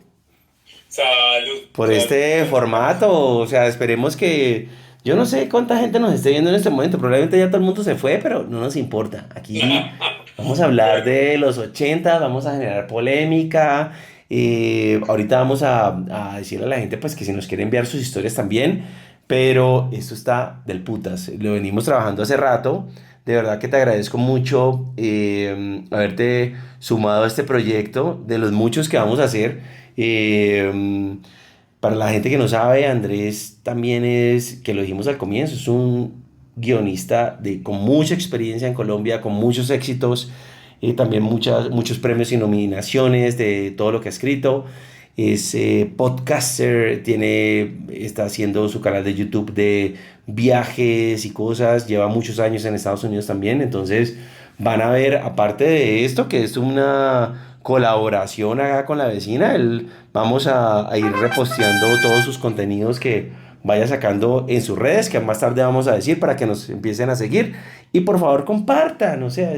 Salud. Por Salud. este formato, o sea, esperemos que, yo no sé cuánta gente nos esté viendo en este momento, probablemente ya todo el mundo se fue, pero no nos importa. Aquí vamos a hablar de los 80, vamos a generar polémica, ahorita vamos a decirle a la gente pues que si nos quiere enviar sus historias también, pero esto está del putas, lo venimos trabajando hace rato, de verdad que te agradezco mucho haberte sumado a este proyecto, de los muchos que vamos a hacer. Para la gente que no sabe, Andrés también es, que lo dijimos al comienzo, es un guionista con mucha experiencia en Colombia, con muchos éxitos, también muchos premios y nominaciones de todo lo que ha escrito. Es podcaster, está haciendo su canal de YouTube de viajes y cosas, lleva muchos años en Estados Unidos también, entonces van a ver, aparte de esto, que es una colaboración acá con la vecina, vamos a ir reposteando todos sus contenidos que vaya sacando en sus redes, que más tarde vamos a decir para que nos empiecen a seguir. Y por favor compartan, o sea,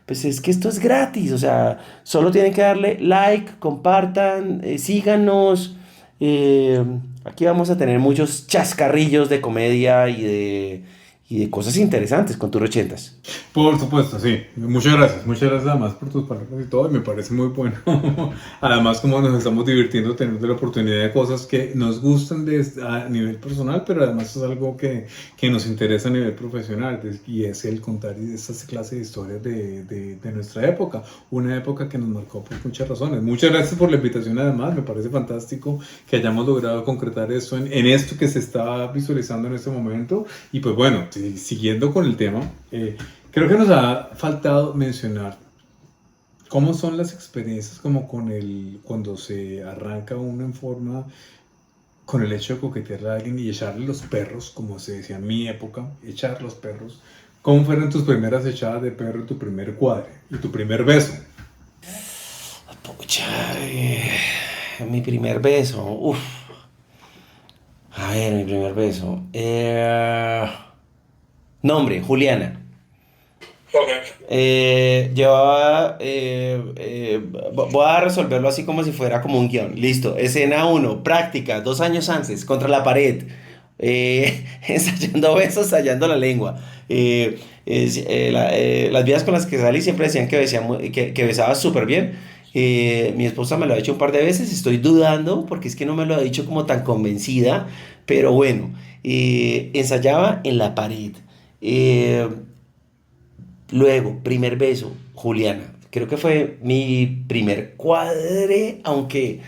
pues es que esto es gratis, o sea, solo tienen que darle like, compartan, síganos. eh, Aquí vamos a tener muchos chascarrillos de comedia y de cosas interesantes con tus ochentas. Por supuesto, sí. Muchas gracias además por tus palabras y todo, y me parece muy bueno. Además, como nos estamos divirtiendo teniendo la oportunidad de cosas que nos gustan a nivel personal, pero además es algo que nos interesa a nivel profesional, y es el contar esta clase de historias de nuestra época, una época que nos marcó por muchas razones. Muchas gracias por la invitación además, me parece fantástico que hayamos logrado concretar esto en esto que se está visualizando en este momento, y pues bueno, siguiendo con el tema, creo que nos ha faltado mencionar cómo son las experiencias como cuando se arranca uno en forma con el hecho de coquetearle a alguien y echarle los perros, como se decía en mi época, echar los perros. ¿Cómo fueron tus primeras echadas de perro, tu primer cuadre y tu primer beso? Pucha, mi primer beso, uff. A ver, mi primer beso. Nombre, Juliana. Ok. Voy a resolverlo así como si fuera como un guión. Listo. Escena 1, práctica, 2 años antes, contra la pared. Ensayando besos, ensayando la lengua. Las vías con las que salí siempre decían que besaba súper bien. Mi esposa me lo ha dicho un par de veces, estoy dudando porque es que no me lo ha dicho como tan convencida, pero bueno, ensayaba en la pared. Eh, Luego, primer beso, Juliana. Creo que fue mi primer cuadre, aunque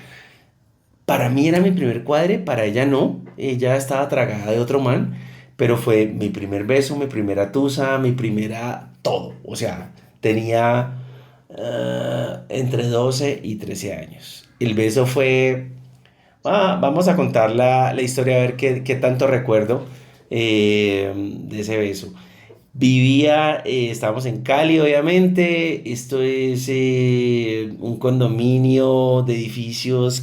para mí era mi primer cuadre, para ella no. Ella estaba tragada de otro man, pero fue mi primer beso, mi primera tusa, mi primera todo. O sea, tenía entre 12 y 13 años. El beso fue... vamos a contar la historia, a ver qué tanto recuerdo de ese beso. Estábamos en Cali, obviamente. Esto es un condominio de edificios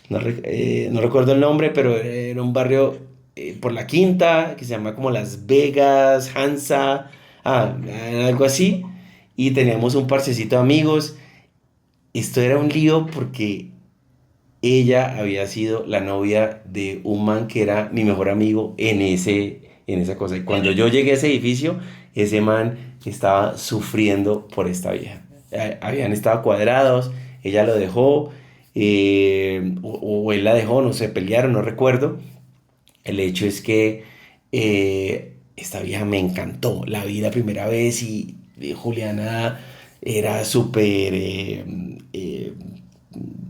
no recuerdo el nombre, pero era un barrio por la Quinta que se llama como Las Vegas, Hansa, algo así. Y teníamos un parchecito de amigos. Esto era un lío porque ella había sido la novia de un man que era mi mejor amigo en esa cosa. Y cuando yo llegué a ese edificio, ese man estaba sufriendo por esta vieja. Habían estado cuadrados, ella lo dejó, o él la dejó, no sé, pelearon, no recuerdo. El hecho es que esta vieja me encantó, la vi la primera vez y Juliana era súper...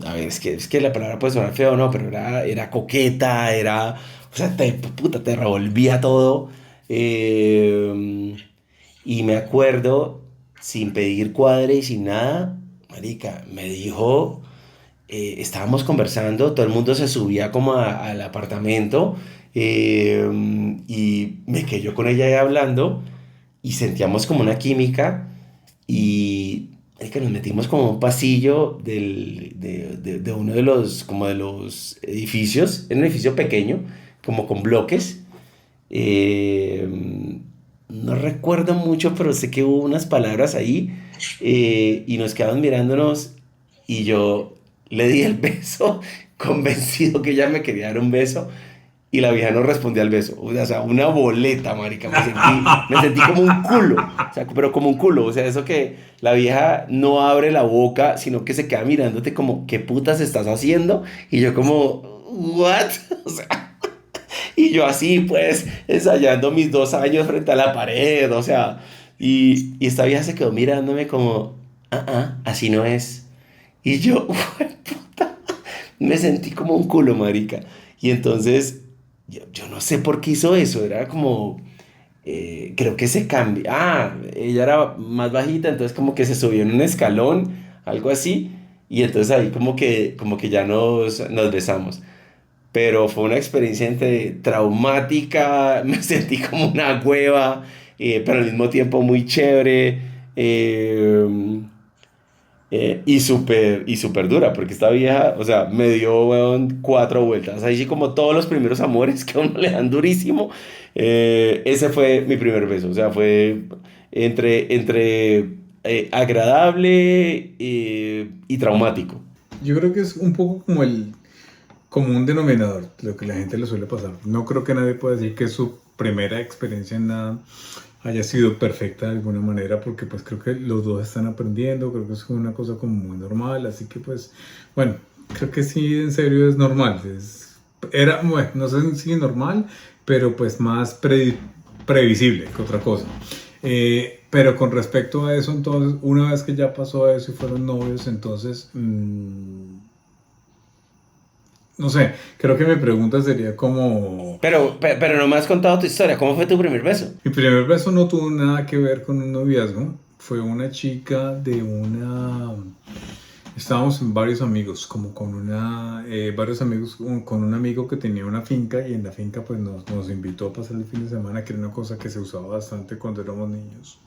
a ver, es que la palabra puede sonar feo, ¿no? Pero era coqueta, o sea, puta, te revolvía todo. Eh, y me acuerdo, sin pedir cuadre y sin nada, marica, me dijo, estábamos conversando, todo el mundo se subía como al apartamento eh, y me quedé yo con ella ahí hablando y sentíamos como una química y marica, nos metimos como un pasillo de uno como de los edificios, en un edificio pequeño, como con bloques. Eh, no recuerdo mucho, pero sé que hubo unas palabras ahí y nos quedamos mirándonos y yo le di el beso, convencido que ella me quería dar un beso y la vieja no respondió al beso. O sea, una boleta, marica. Me sentí como un culo. O sea, pero como un culo. O sea, eso que la vieja no abre la boca, sino que se queda mirándote como, ¿qué putas estás haciendo? Y yo como, ¿what? O sea, y yo así, pues, ensayando mis 2 años frente a la pared, o sea, y esta vieja se quedó mirándome como, así no es. Y yo, puta, me sentí como un culo, marica. Y entonces, yo no sé por qué hizo eso, era como, creo que se cambió. Ella era más bajita, entonces como que se subió en un escalón, algo así, y entonces ahí como que ya nos besamos. Pero fue una experiencia entre traumática, me sentí como una hueva, pero al mismo tiempo muy chévere eh, y súper dura, porque esta vieja, o sea, me dio, weón, 4 vueltas. Ahí sí como todos los primeros amores que a uno le dan durísimo, ese fue mi primer beso, o sea, fue entre agradable y traumático. Yo creo que es un poco como el común denominador, lo que la gente le suele pasar. No creo que nadie pueda decir que su primera experiencia en nada haya sido perfecta de alguna manera, porque pues creo que los dos están aprendiendo, creo que es una cosa como muy normal, así que pues, bueno, creo que sí, en serio es normal. Bueno, no sé si normal, pero pues más previsible que otra cosa. Pero con respecto a eso, entonces, una vez que ya pasó eso y fueron novios, entonces... no sé, creo que mi pregunta sería como... Pero no me has contado tu historia, ¿cómo fue tu primer beso? Mi primer beso no tuvo nada que ver con un noviazgo. Fue una chica de una... Estábamos en varios amigos, como con varios amigos, con un amigo que tenía una finca y en la finca pues nos invitó a pasar el fin de semana, que era una cosa que se usaba bastante cuando éramos niños.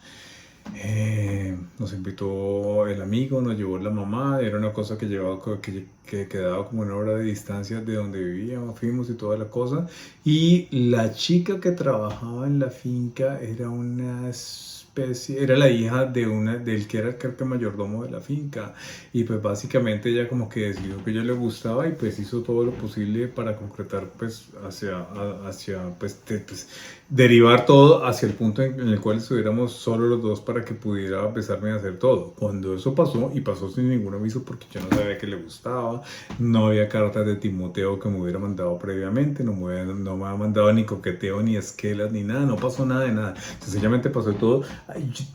Nos invitó el amigo, nos llevó la mamá, era una cosa que llevaba que quedaba como 1 hora de distancia de donde vivíamos, fuimos y toda la cosa. Y la chica que trabajaba en la finca era una especie, era la hija del que era creo que mayordomo de la finca. Y pues básicamente ella como que decidió que yo le gustaba y pues hizo todo lo posible para concretar pues pues derivar todo hacia el punto en el cual estuviéramos solo los dos para que pudiera besarme y hacer todo. Cuando eso pasó, y pasó sin ningún aviso porque yo no sabía que le gustaba, no había cartas de Timoteo que me hubiera mandado previamente, no me había mandado ni coqueteo, ni esquelas, ni nada, no pasó nada de nada. Sencillamente pasó todo.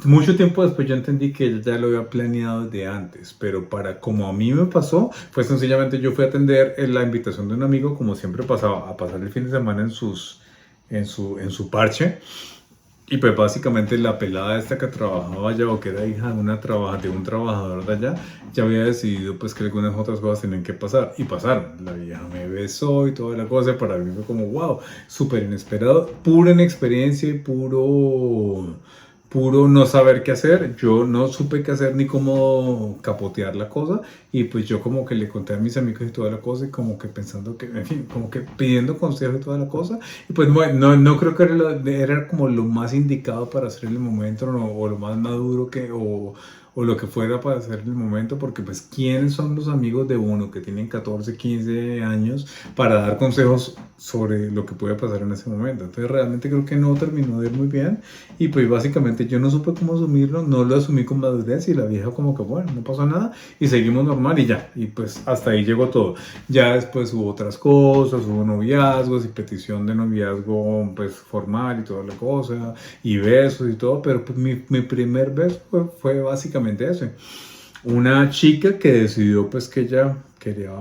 Mucho tiempo después yo entendí que ella ya lo había planeado desde antes, pero como a mí me pasó, fue sencillamente yo fui a atender la invitación de un amigo, como siempre pasaba, a pasar el fin de semana en su parche. Y pues básicamente la pelada esta que trabajaba allá o que era hija de un trabajador de allá, ya había decidido pues que algunas otras cosas tenían que pasar y pasaron. La vieja me besó y toda la cosa, para mí fue como wow, súper inesperado, pura inexperiencia y puro no saber qué hacer. Yo no supe qué hacer ni cómo capotear la cosa y pues yo como que le conté a mis amigos y toda la cosa y como que pensando que, en fin, como que pidiendo consejo y toda la cosa y pues bueno, no creo que era como lo más indicado para hacer en el momento o lo más maduro o lo que fuera para hacer en el momento, porque pues quiénes son los amigos de uno que tienen 14, 15 años para dar consejos sobre lo que puede pasar en ese momento. Entonces realmente creo que no terminó de ir muy bien y pues básicamente yo no supe cómo asumirlo, no lo asumí con madurez y la vieja como que bueno, no pasó nada y seguimos normal y ya, y pues hasta ahí llegó todo. Ya después hubo otras cosas, hubo noviazgos y petición de noviazgo pues formal y toda la cosa y besos y todo, pero pues, mi primer beso fue básicamente ese. Una chica que decidió pues que ella quería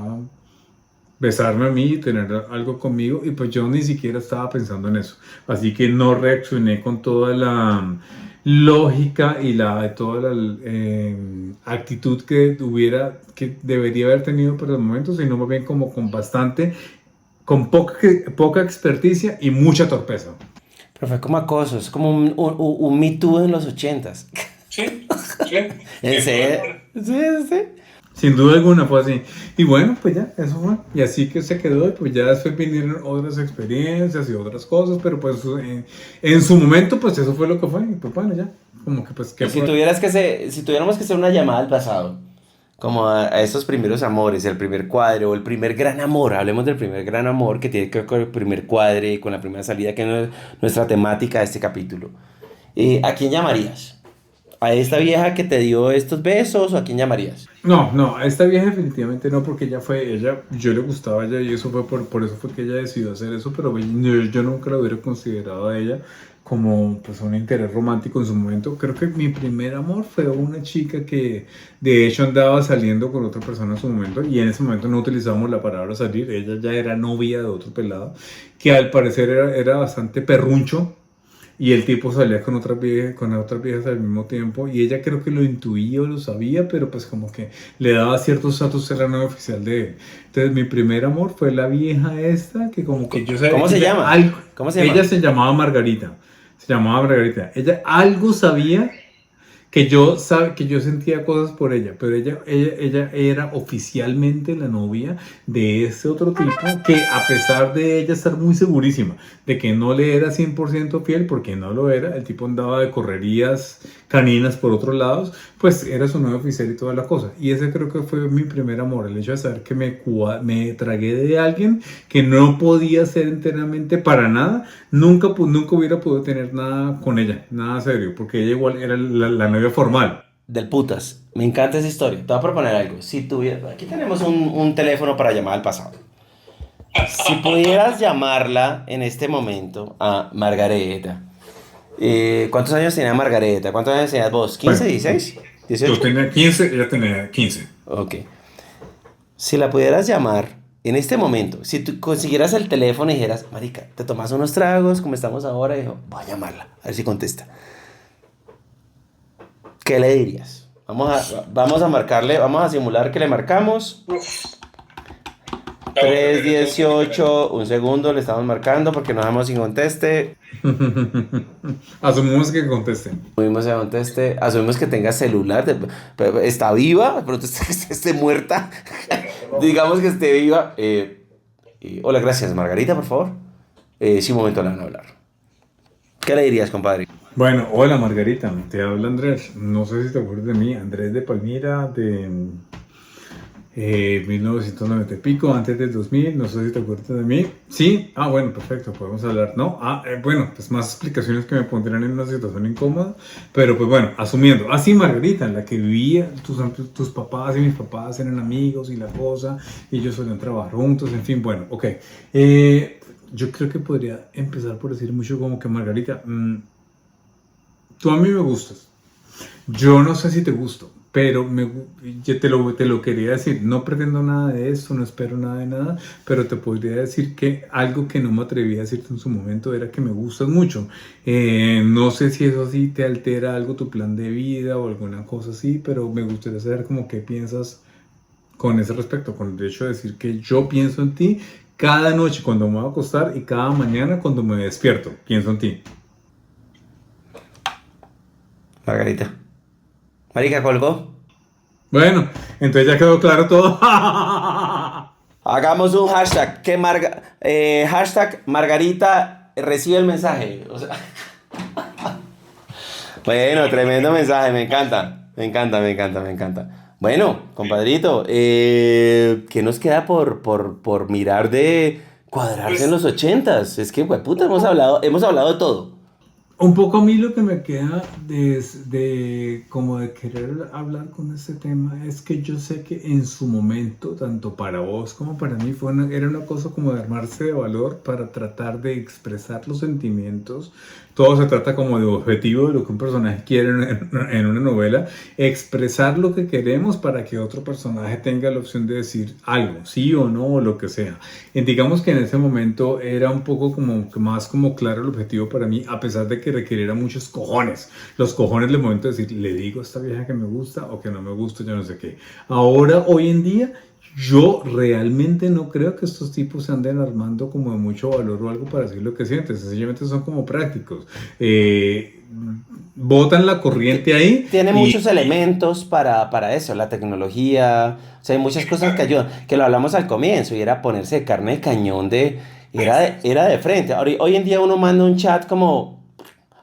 besarme a mí y tener algo conmigo, y pues yo ni siquiera estaba pensando en eso. Así que no reaccioné con toda la lógica y toda la actitud que debería haber tenido por el momento, sino más bien como con poca experticia y mucha torpeza. Pero fue como acoso, es como un Me Too en los 80s. Sí, sí. ¿En serio? Sí, sí. Sin duda alguna fue así. Y bueno, pues ya, eso fue. Y así que se quedó, y pues ya después vinieron otras experiencias y otras cosas, pero pues en su momento, pues eso fue lo que fue. Y pues bueno, ya, como que pues... Y si tuviéramos que hacer una llamada al pasado, como a esos primeros amores, el primer cuadro, o el primer gran amor, hablemos del primer gran amor que tiene que ver con el primer cuadre, con la primera salida, que es nuestra temática de este capítulo. ¿A quién llamarías? ¿A esta vieja que te dio estos besos o a quién llamarías? No, a esta vieja definitivamente no, porque yo le gustaba a ella, y eso fue por eso fue que ella decidió hacer eso, pero yo nunca la hubiera considerado a ella como pues un interés romántico en su momento. Creo que mi primer amor fue una chica que de hecho andaba saliendo con otra persona en su momento, y en ese momento no utilizábamos la palabra salir. Ella ya era novia de otro pelado que al parecer era bastante perruncho. Y el tipo salía con otras viejas al mismo tiempo, y ella creo que lo intuía o lo sabía, pero pues como que le daba ciertos datos, era novia oficial de él. Entonces mi primer amor fue la vieja esta, que como que yo sabía... ¿Cómo se llama? ¿Cómo se llama? Ella se llamaba Margarita. Ella algo sabía, que yo sentía cosas por ella, pero ella era oficialmente la novia de ese otro tipo, que a pesar de ella estar muy segurísima de que no le era 100% fiel, porque no lo era, el tipo andaba de correrías caninas por otros lados, pues era su novia oficial y toda la cosa. Y ese creo que fue mi primer amor, el hecho de saber que me tragué de alguien que no podía ser enteramente para nada. Nunca hubiera podido tener nada con ella, nada serio, porque ella igual era la novia formal. Del putas. Me encanta esa historia. Te voy a proponer algo. Aquí tenemos un teléfono para llamar al pasado. Si pudieras llamarla en este momento a Margareta. ¿Cuántos años tenía Margareta? ¿Cuántos años tenías vos? ¿15, Bueno, 16, 18? yo tenía 15, ella tenía 15. Ok. Si la pudieras llamar en este momento, si tú consiguieras el teléfono y dijeras, marica, te tomas unos tragos, como estamos ahora, y dijo, voy a llamarla, a ver si contesta. ¿Qué le dirías? Vamos a marcarle, vamos a simular que le marcamos. 3:18, un segundo, le estamos marcando porque no dejamos sin conteste. Asumimos que contesten. Asumimos que tenga celular, está viva, pero esté muerta. Digamos que esté viva. Hola, gracias, Margarita, por favor. Sí, un momento le van a hablar. ¿Qué le dirías, compadre? Bueno, hola Margarita, te habla Andrés. No sé si te acuerdas de mí, Andrés de Palmira, de 1990 y pico, antes del 2000. No sé si te acuerdas de mí. Sí, bueno, perfecto, podemos hablar. No, bueno, pues más explicaciones que me pondrían en una situación incómoda, pero pues bueno, asumiendo. Sí, Margarita, en la que vivía, tus papás y mis papás eran amigos y la cosa, y ellos solían trabajar juntos, en fin, bueno, ok. Yo creo que podría empezar por decir mucho como que Margarita, tú a mí me gustas. Yo no sé si te gusto, pero yo te lo quería decir. No pretendo nada de esto, no espero nada de nada, pero te podría decir que algo que no me atreví a decirte en su momento era que me gustas mucho. No sé si eso sí te altera algo tu plan de vida o alguna cosa así, pero me gustaría saber como qué piensas con ese respecto, con el hecho de decir que yo pienso en ti cada noche cuando me voy a acostar y cada mañana cuando me despierto, pienso en ti. Margarita. Marica, colgó. Bueno, entonces ya quedó claro todo. Hagamos un hashtag. Hashtag Margarita recibe el mensaje. O sea, bueno, tremendo mensaje. Me encanta. Bueno, compadrito, ¿qué nos queda por mirar de cuadrarse en los 80s? Es que, puta, hemos hablado de todo. Un poco a mí lo que me queda de como de querer hablar con este tema es que yo sé que en su momento, tanto para vos como para mí, era una cosa como de armarse de valor para tratar de expresar los sentimientos. Todo se trata como de objetivo de lo que un personaje quiere en una novela, expresar lo que queremos para que otro personaje tenga la opción de decir algo, sí o no, o lo que sea. Y digamos que en ese momento era un poco como más como claro el objetivo para mí, a pesar de que requiriera muchos cojones. Los cojones del momento de decir, le digo a esta vieja que me gusta o que no me gusta, yo no sé qué. Ahora, hoy en día, yo realmente no creo que estos tipos se anden armando como de mucho valor o algo para decir lo que sienten. Sencillamente son como prácticos. Botan la corriente ahí. Tiene muchos elementos para eso, la tecnología, o sea, hay muchas cosas que ayudan, que lo hablamos al comienzo, y era ponerse de carne de cañón era de frente. Hoy en día uno manda un chat como,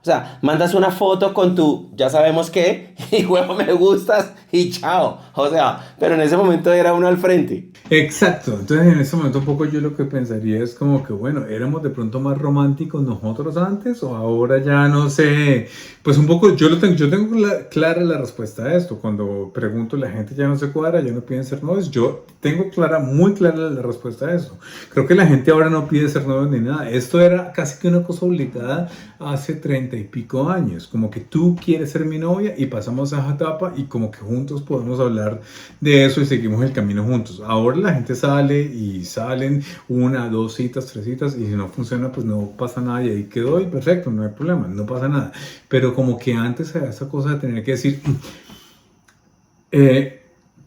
o sea, mandas una foto con tu, ya sabemos qué, y luego me gustas, y chao. O sea, pero en ese momento era uno al frente. Exacto, entonces en ese momento un poco yo lo que pensaría es como que bueno, éramos de pronto más románticos nosotros antes o ahora ya no sé, pues un poco yo tengo clara la respuesta a esto, cuando pregunto la gente ya no se cuadra, ya no piden ser novios, yo tengo muy clara la respuesta a eso, creo que la gente ahora no pide ser novios ni nada, esto era casi que una cosa obligada hace 30 y pico años, como que tú quieres ser mi novia y pasamos a esa etapa y como que juntos podemos hablar de eso y seguimos el camino juntos. Ahora la gente salen 1, 2 citas, 3 citas y si no funciona pues no pasa nada y ahí quedó y perfecto, no hay problema, no pasa nada. Pero como que antes era esa cosa de tener que decir,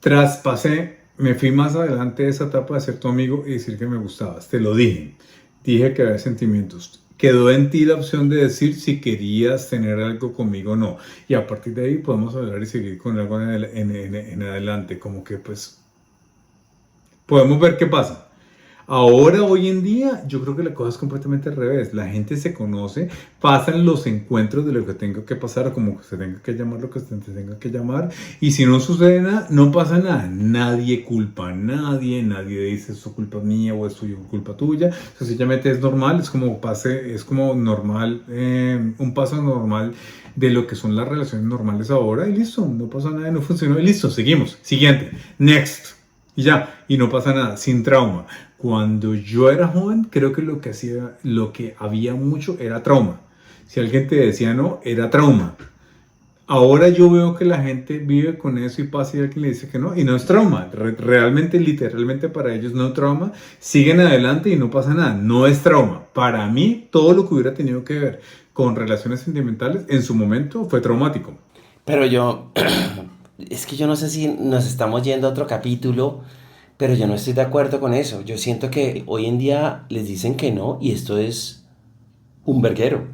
traspasé, me fui más adelante de esa etapa de ser tu amigo y decir que me gustabas, te lo dije que había sentimientos. Quedó en ti la opción de decir si querías tener algo conmigo o no. Y a partir de ahí podemos hablar y seguir con algo en adelante. Como que pues podemos ver qué pasa. Ahora, hoy en día, yo creo que la cosa es completamente al revés. La gente se conoce, pasan los encuentros de lo que tenga que pasar, o como que se tenga que llamar lo que se tenga que llamar. Y si no sucede nada, no pasa nada. Nadie culpa a nadie, nadie dice es culpa mía o es culpa tuya. Sencillamente es normal, es como normal, un paso normal de lo que son las relaciones normales ahora. Y listo, no pasa nada, no funcionó. Y listo, seguimos. Siguiente, next. Y ya, y no pasa nada, sin trauma. Cuando yo era joven, creo que lo que había mucho era trauma. Si alguien te decía no, era trauma. Ahora yo veo que la gente vive con eso y pasa y alguien le dice que no, y no es trauma. Realmente, literalmente para ellos no es trauma. Siguen adelante y no pasa nada, no es trauma. Para mí, todo lo que hubiera tenido que ver con relaciones sentimentales en su momento fue traumático. Pero es que yo no sé si nos estamos yendo a otro capítulo, pero yo no estoy de acuerdo con eso. Yo siento que hoy en día les dicen que no y esto es un verguero.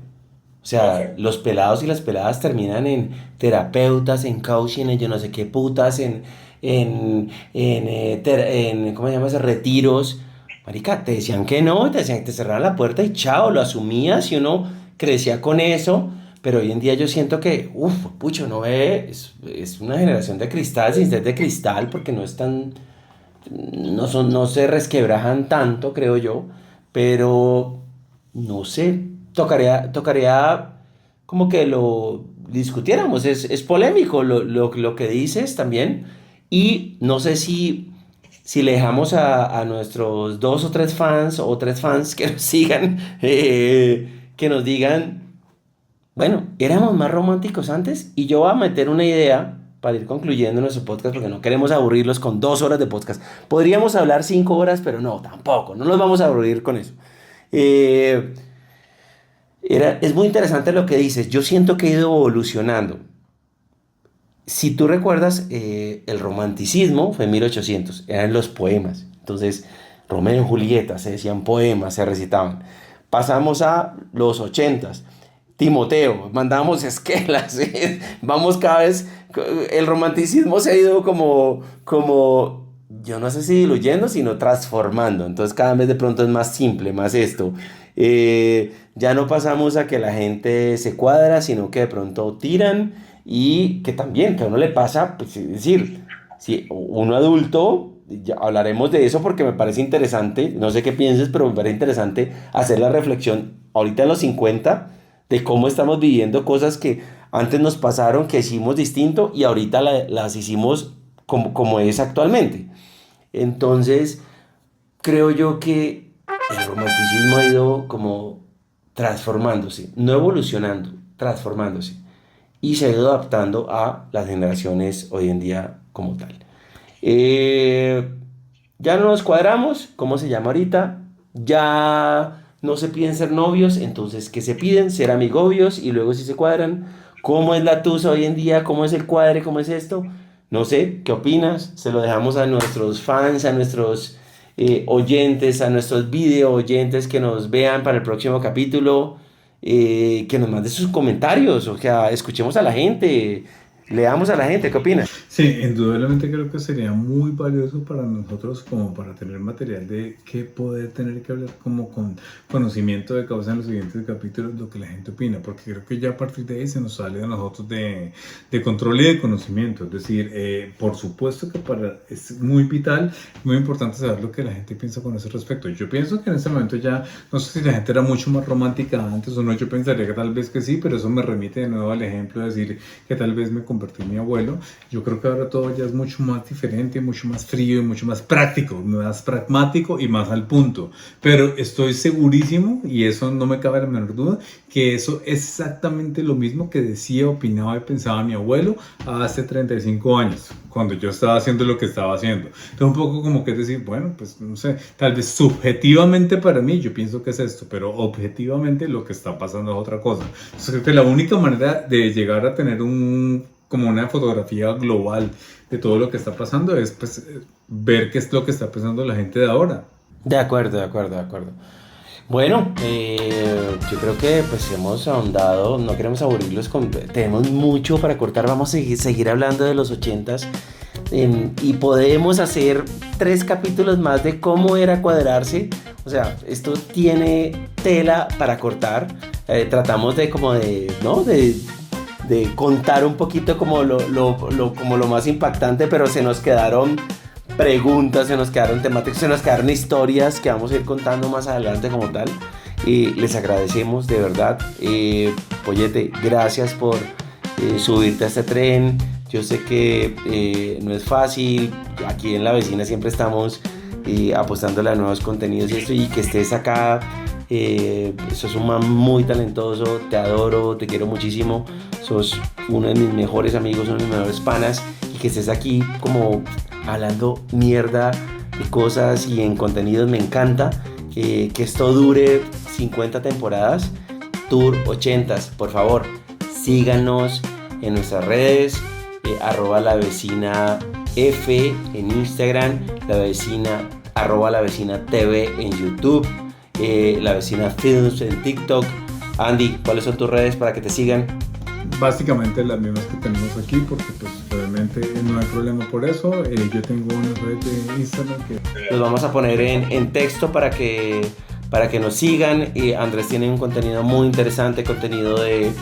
O sea, los pelados y las peladas terminan en terapeutas, en coaching, en yo no sé qué putas, ¿cómo se llama ese? Retiros. Marica, te decían que no, te decían que te cerraran la puerta y chao, lo asumías y uno crecía con eso. Pero hoy en día yo siento que, pucho, no es una generación de cristal sin ser de cristal porque no se resquebrajan tanto, creo yo, pero no sé, tocaría como que lo discutiéramos, es polémico lo que dices también, y no sé si le dejamos a nuestros 2 o 3 fans que nos sigan, que nos digan, bueno, éramos más románticos antes, y yo voy a meter una idea para ir concluyendo nuestro podcast, porque no queremos aburrirlos con 2 horas de podcast. Podríamos hablar 5 horas, pero no, tampoco, no nos vamos a aburrir con eso. Eh, es muy interesante lo que dices. Yo siento que he ido evolucionando. Si tú recuerdas, el romanticismo fue en 1800, eran los poemas. Entonces, Romeo y Julieta, se decían poemas, se recitaban. Pasamos a los 80s. Timoteo, mandamos esquelas, ¿sí? Vamos cada vez, el romanticismo se ha ido como, yo no sé si diluyendo, sino transformando, entonces cada vez de pronto es más simple, más esto. Ya no pasamos a que la gente se cuadra, sino que de pronto tiran, y que también, que a uno le pasa, pues, es decir, si uno adulto, ya hablaremos de eso porque me parece interesante, no sé qué pienses, pero me parece interesante hacer la reflexión ahorita en los 50, de cómo estamos viviendo cosas que antes nos pasaron, que hicimos distinto y ahorita las hicimos como es actualmente. Entonces, creo yo que el romanticismo ha ido como transformándose, no evolucionando, transformándose. Y se ha ido adaptando a las generaciones hoy en día como tal. Eh, ya no nos cuadramos, ¿cómo se llama ahorita? Ya no se piden ser novios, entonces ¿qué se piden? Ser amigobios y luego si se cuadran. ¿Cómo es la tusa hoy en día? ¿Cómo es el cuadre? ¿Cómo es esto? No sé, ¿qué opinas? Se lo dejamos a nuestros fans, a nuestros oyentes, a nuestros video oyentes que nos vean para el próximo capítulo, que nos manden sus comentarios, o sea, escuchemos a la gente, leamos a la gente, ¿qué opinas? Sí, indudablemente creo que sería muy valioso para nosotros como para tener material de qué poder tener que hablar como con conocimiento de causa en los siguientes capítulos, lo que la gente opina, porque creo que ya a partir de ahí se nos sale a nosotros de control y de conocimiento. Es decir, por supuesto que es muy vital, muy importante saber lo que la gente piensa con ese respecto. Yo pienso que en este momento ya, no sé si la gente era mucho más romántica antes o no, yo pensaría que tal vez que sí, pero eso me remite de nuevo al ejemplo de decir que tal vez me convertí en mi abuelo. Yo creo que ahora todo ya es mucho más diferente, mucho más frío y mucho más práctico, más pragmático y más al punto. Pero estoy segurísimo, y eso no me cabe la menor duda, que eso es exactamente lo mismo que decía, opinaba y pensaba mi abuelo hace 35 años, cuando yo estaba haciendo lo que estaba haciendo. Entonces un poco como que decir, bueno, pues no sé, tal vez subjetivamente para mí yo pienso que es esto, pero objetivamente lo que está pasando es otra cosa. Entonces creo que la única manera de llegar a tener como una fotografía global de todo lo que está pasando es pues ver qué es lo que está pensando la gente de ahora. De acuerdo, de acuerdo, de acuerdo. Bueno, yo creo que pues hemos ahondado, no queremos aburrirlos, tenemos mucho para cortar, vamos a seguir hablando de los 80s y podemos hacer 3 capítulos más de cómo era cuadrarse, o sea, esto tiene tela para cortar, tratamos de como de, ¿no? De contar un poquito como como lo más impactante, pero se nos quedaron preguntas, se nos quedaron temáticas, se nos quedaron historias que vamos a ir contando más adelante como tal. Les agradecemos de verdad. Pollete, gracias por subirte a este tren. Yo sé que no es fácil. Aquí en La Vecina siempre estamos apostándole a nuevos contenidos y esto, y que estés acá. Sos un man muy talentoso, te adoro, te quiero muchísimo, sos uno de mis mejores amigos, uno de mis mejores panas, y que estés aquí como hablando mierda de cosas y en contenidos me encanta. Que esto dure 50 temporadas, Tour 80s, por favor, síganos en nuestras redes, arroba la vecina F en Instagram, la vecina, arroba la vecina TV en YouTube, la vecina Films en TikTok. Andy, ¿cuáles son tus redes para que te sigan? Básicamente las mismas que tenemos aquí, porque pues realmente no hay problema por eso. Yo tengo una red de Instagram que los vamos a poner en texto para que nos sigan. Andrés tiene un contenido muy interesante, contenido de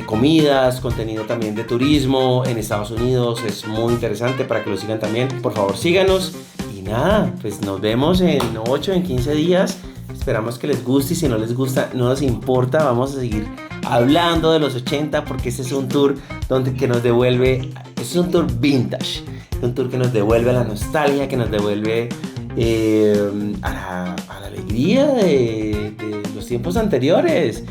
comidas, contenido también de turismo en Estados Unidos, es muy interesante para que lo sigan también. Por favor, síganos y nada, pues nos vemos en 8, en 15 días. Esperamos que les guste, y si no les gusta, no nos importa, vamos a seguir hablando de los 80 porque ese es un tour que nos devuelve, es un tour vintage, es un tour que nos devuelve a la nostalgia, que nos devuelve a la alegría de los tiempos anteriores.